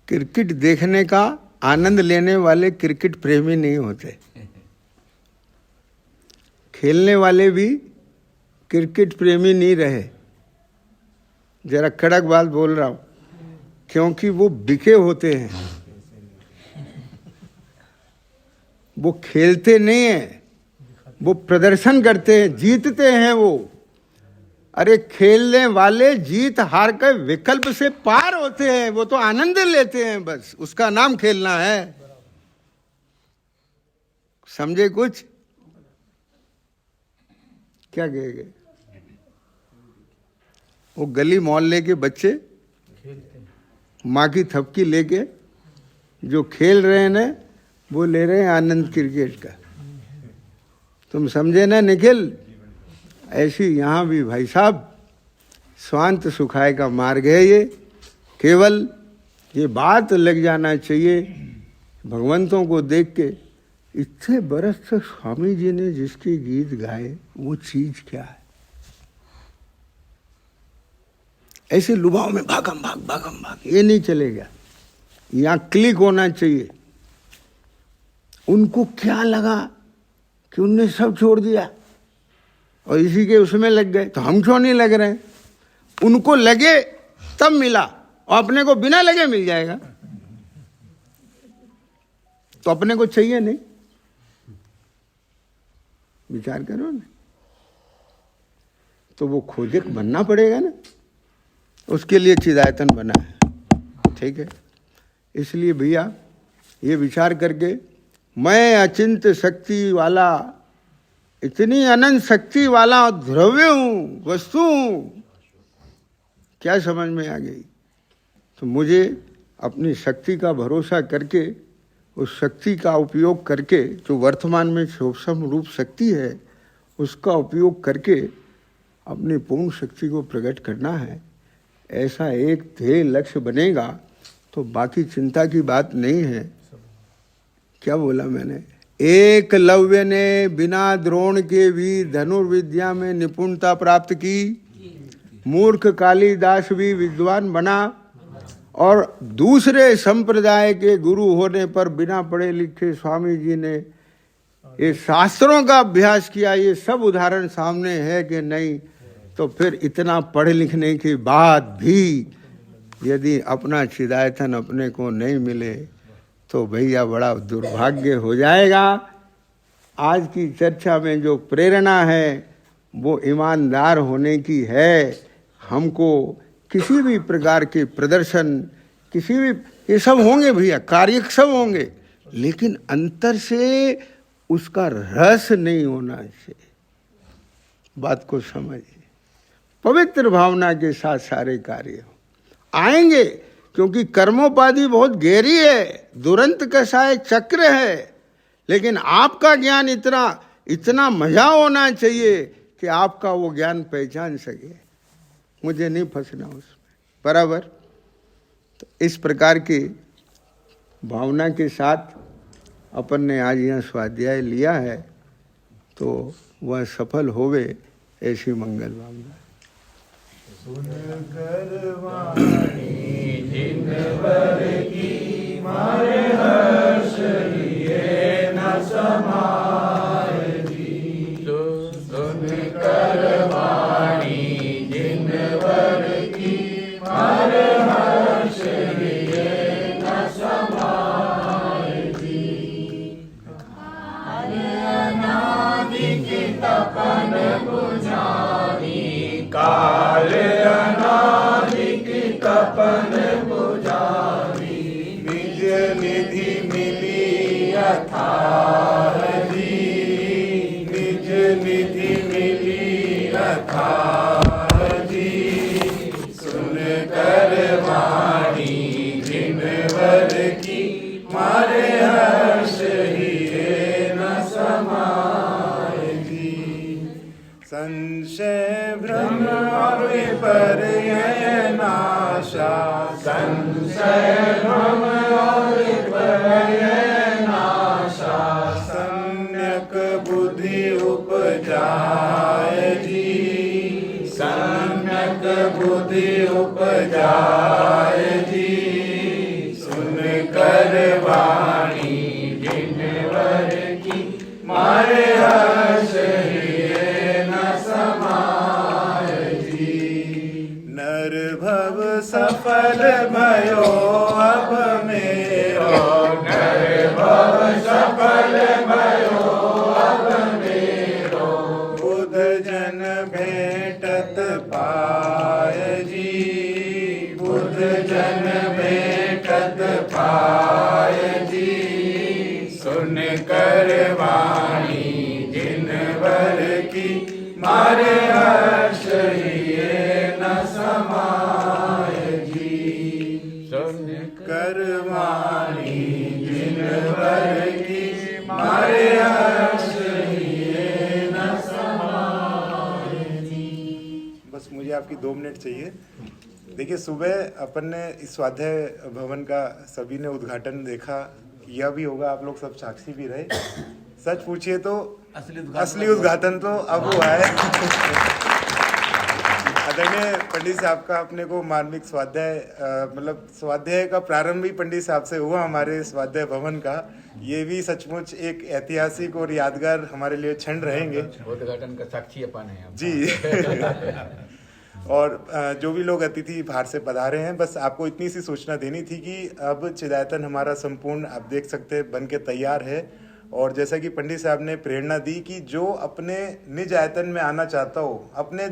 क्रिकेट देखने का आनंद लेने वाले क्रिकेट प्रेमी नहीं होते, खेलने वाले भी क्रिकेट प्रेमी नहीं रहे। जरा कड़क बात बोल रहा हूं, क्योंकि वो बिके होते हैं, वो खेलते नहीं हैं, वो प्रदर्शन करते हैं, जीतते हैं वो। अरे खेलने वाले जीत हार के विकल्प से पार होते हैं, वो तो आनंद लेते हैं, बस उसका नाम खेलना है। समझे कुछ? क्या कहेंगे? वो गली मोहल्ले के बच्चे माँ की थपकी लेके जो खेल रहे हैं ना, वो ले रहे हैं आनंद क्रिकेट का। तुम समझे ना निखिल? ऐसी यहाँ भी भाई साहब स्वांत सुखाय का मार्ग है ये। केवल ये बात लग जाना चाहिए भगवंतों को देख के, इतने बरस तक स्वामी जी ने जिसके गीत गाए वो चीज क्या है। ऐसे लुभाव में भागम भाग ये नहीं चलेगा। यहाँ क्लिक होना चाहिए। उनको क्या लगा कि उनने सब छोड़ दिया और इसी के उसमें लग गए, तो हम क्यों नहीं लग रहे हैं? उनको लगे तब मिला और अपने को बिना लगे मिल जाएगा तो अपने को चाहिए नहीं। विचार करो ना, तो वो खोजक बनना पड़ेगा ना, उसके लिए चिदायतन बना है। ठीक है, इसलिए भैया ये विचार करके, मैं अचिंत शक्ति वाला, इतनी अनंत शक्ति वाला द्रव्य हूँ, वस्तु हूँ, क्या समझ में आ गई? तो मुझे अपनी शक्ति का भरोसा करके, उस शक्ति का उपयोग करके, जो वर्तमान में सूक्ष्म रूप शक्ति है, उसका उपयोग करके अपनी पूर्ण शक्ति को प्रकट करना है। ऐसा एक ध्येय लक्ष्य बनेगा तो बाकी चिंता की बात नहीं है। क्या बोला मैंने? एकलव्य ने बिना द्रोण के भी धनुर्विद्या में निपुणता प्राप्त की, मूर्ख कालिदास भी विद्वान बना, और दूसरे संप्रदाय के गुरु होने पर बिना पढ़े लिखे स्वामी जी ने ये शास्त्रों का अभ्यास किया। ये सब उदाहरण सामने है कि नहीं? तो फिर इतना पढ़ लिखने के बाद भी यदि अपना चिदायतन अपने को नहीं मिले तो भैया बड़ा दुर्भाग्य हो जाएगा। आज की चर्चा में जो प्रेरणा है वो ईमानदार होने की है। हमको किसी भी प्रकार के प्रदर्शन, किसी भी, ये सब होंगे भैया, कार्य सब होंगे, लेकिन अंतर से उसका रस नहीं होना चाहिए। बात को समझिए, पवित्र भावना के साथ सारे कार्य आएंगे, क्योंकि कर्मोपाधि बहुत गहरी है, दुरंत कसाय चक्र है। लेकिन आपका ज्ञान इतना मजा होना चाहिए कि आपका वो ज्ञान पहचान सके। मुझे नहीं फंसना उसमें, बराबर। तो इस प्रकार की भावना के साथ अपन ने आज यहाँ स्वाध्याय लिया है, तो वह सफल होवे, ऐसी मंगल भावना। सुनकर वाणी जिनवर की, मारे हर्ष लिए न समाए जी। सुनकर वाणी जिनवर की, मारे हर्ष लिए न समाए जी। अनादि की तपन बुझानी, काल अनादि की तपन बुझानी। निज निधि मिली अथाह जी, निज निधि मिली अथाह जी। सुन कर वाणी जिनवर की, मारे हर्ष हिए न समाए जी। संशय भ्रम और विपर्य नाशा, संशय भ्रम और विपर्य नाशा। सम्यक बुद्धि उपजाए जी, सम्यक बुद्धि उपजाए जी। सुन कर वाणी जिनवर की, मारे हर्ष हिए न समाए जी। नर भव सफल भयो अब मेरो, नर भव सफल भयो अब मेरो। बुध जन भेटत पाय जी, बुध जन भेटत पाय जी। सुन कर वाणी जिनवर की, मारे हर्ष हिए न समाए जी। सुन कर वाणी जिनवर की, मारे हर्ष हिए न समाए जी। बस मुझे आपकी 2 मिनट चाहिए। देखिए, सुबह अपन ने इस स्वाध्याय भवन का सभी ने उद्घाटन देखा, यह भी होगा, आप लोग सब साक्षी भी रहे। सच पूछिए तो असली उद्घाटन तो अब हुआ है। आदरणीय पंडित साहब का अपने को मार्मिक स्वाध्याय, मतलब स्वाध्याय का प्रारंभ ही पंडित साहब से हुआ हमारे स्वाध्याय भवन का। ये भी सचमुच एक ऐतिहासिक और यादगार हमारे लिए क्षण रहेंगे। उद्घाटन का साक्षी अपन है जी। और जो भी लोग अतिथि बाहर से पधारे हैं, बस आपको इतनी सी सूचना देनी थी कि अब चिदायतन हमारा संपूर्ण आप देख सकते हैं बन के तैयार है। और जैसा कि पंडित साहब ने प्रेरणा दी कि जो अपने निज आयतन में आना चाहता हो, अपने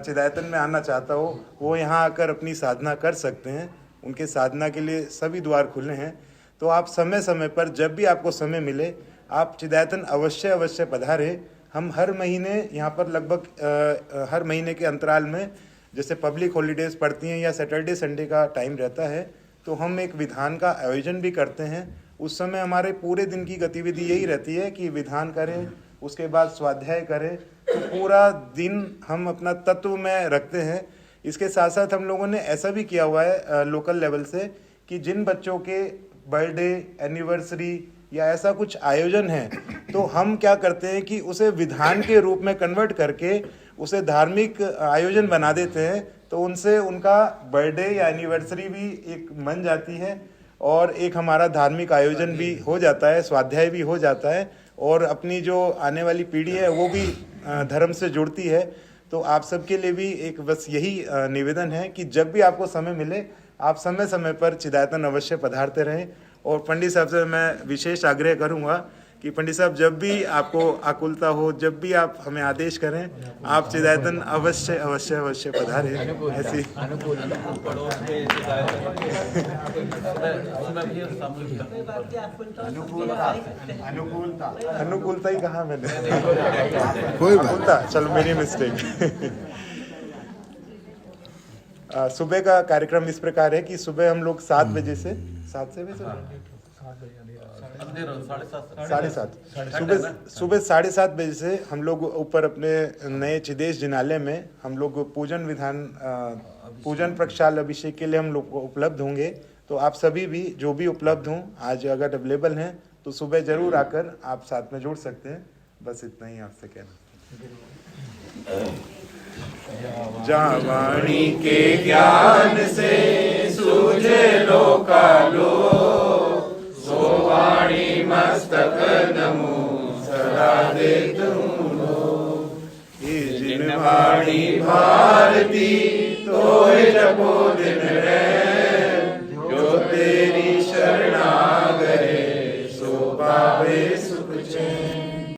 चिदायतन में आना चाहता हो, वो यहाँ आकर अपनी साधना कर सकते हैं। उनके साधना के लिए सभी द्वार खुले हैं। तो आप समय समय पर जब भी आपको समय मिले आप चिदायतन अवश्य पधारें। हम हर महीने यहाँ पर लगभग हर महीने के अंतराल में, जैसे पब्लिक हॉलीडेज पड़ती हैं या सैटरडे संडे का टाइम रहता है, तो हम एक विधान का आयोजन भी करते हैं। उस समय हमारे पूरे दिन की गतिविधि यही रहती है कि विधान करें, उसके बाद स्वाध्याय करें, तो पूरा दिन हम अपना तत्व में रखते हैं। इसके साथ साथ हम लोगों ने ऐसा भी किया हुआ है लोकल लेवल से कि जिन बच्चों के बर्थडे, एनिवर्सरी या ऐसा कुछ आयोजन है, तो हम क्या करते हैं कि उसे विधान के रूप में कन्वर्ट करके उसे धार्मिक आयोजन बना देते हैं। तो उनसे उनका बर्थडे या एनिवर्सरी भी एक बन जाती है और एक हमारा धार्मिक आयोजन भी हो जाता है, स्वाध्याय भी हो जाता है, और अपनी जो आने वाली पीढ़ी है वो भी धर्म से जुड़ती है। तो आप सबके लिए भी एक बस यही निवेदन है कि जब भी आपको समय मिले आप समय समय पर चिदायतन अवश्य पधारते रहें। और पंडित साहब से मैं विशेष आग्रह करूंगा कि पंडित साहब जब भी आपको आकुलता हो, जब भी आप हमें आदेश करें, आप चिदायतन अवश्य पधारें। ऐसी अनुकूलता ही कहा मैंने, कोई बात अनुकूलता, चलो मेरी मिस्टेक। सुबह का कार्यक्रम इस प्रकार है कि सुबह हम लोग 7 बजे से 7 से 7:30 सुबह 7:30 बजे से हम लोग ऊपर अपने नए चिदेश जिनालय में हम लोग पूजन प्रक्षाल अभिषेक के लिए हम लोग उपलब्ध होंगे। तो आप सभी भी जो भी उपलब्ध हों, आज अगर अवेलेबल हैं तो सुबह जरूर आकर आप साथ में जुड़ सकते हैं। बस इतना ही आपसे कहना। जहाँ वाणी के ज्ञान से सूझे लोकालो, सो वाणी मस्तक नमो सदा दे तुम लो। जिन वाणी भारती तो जपो दिन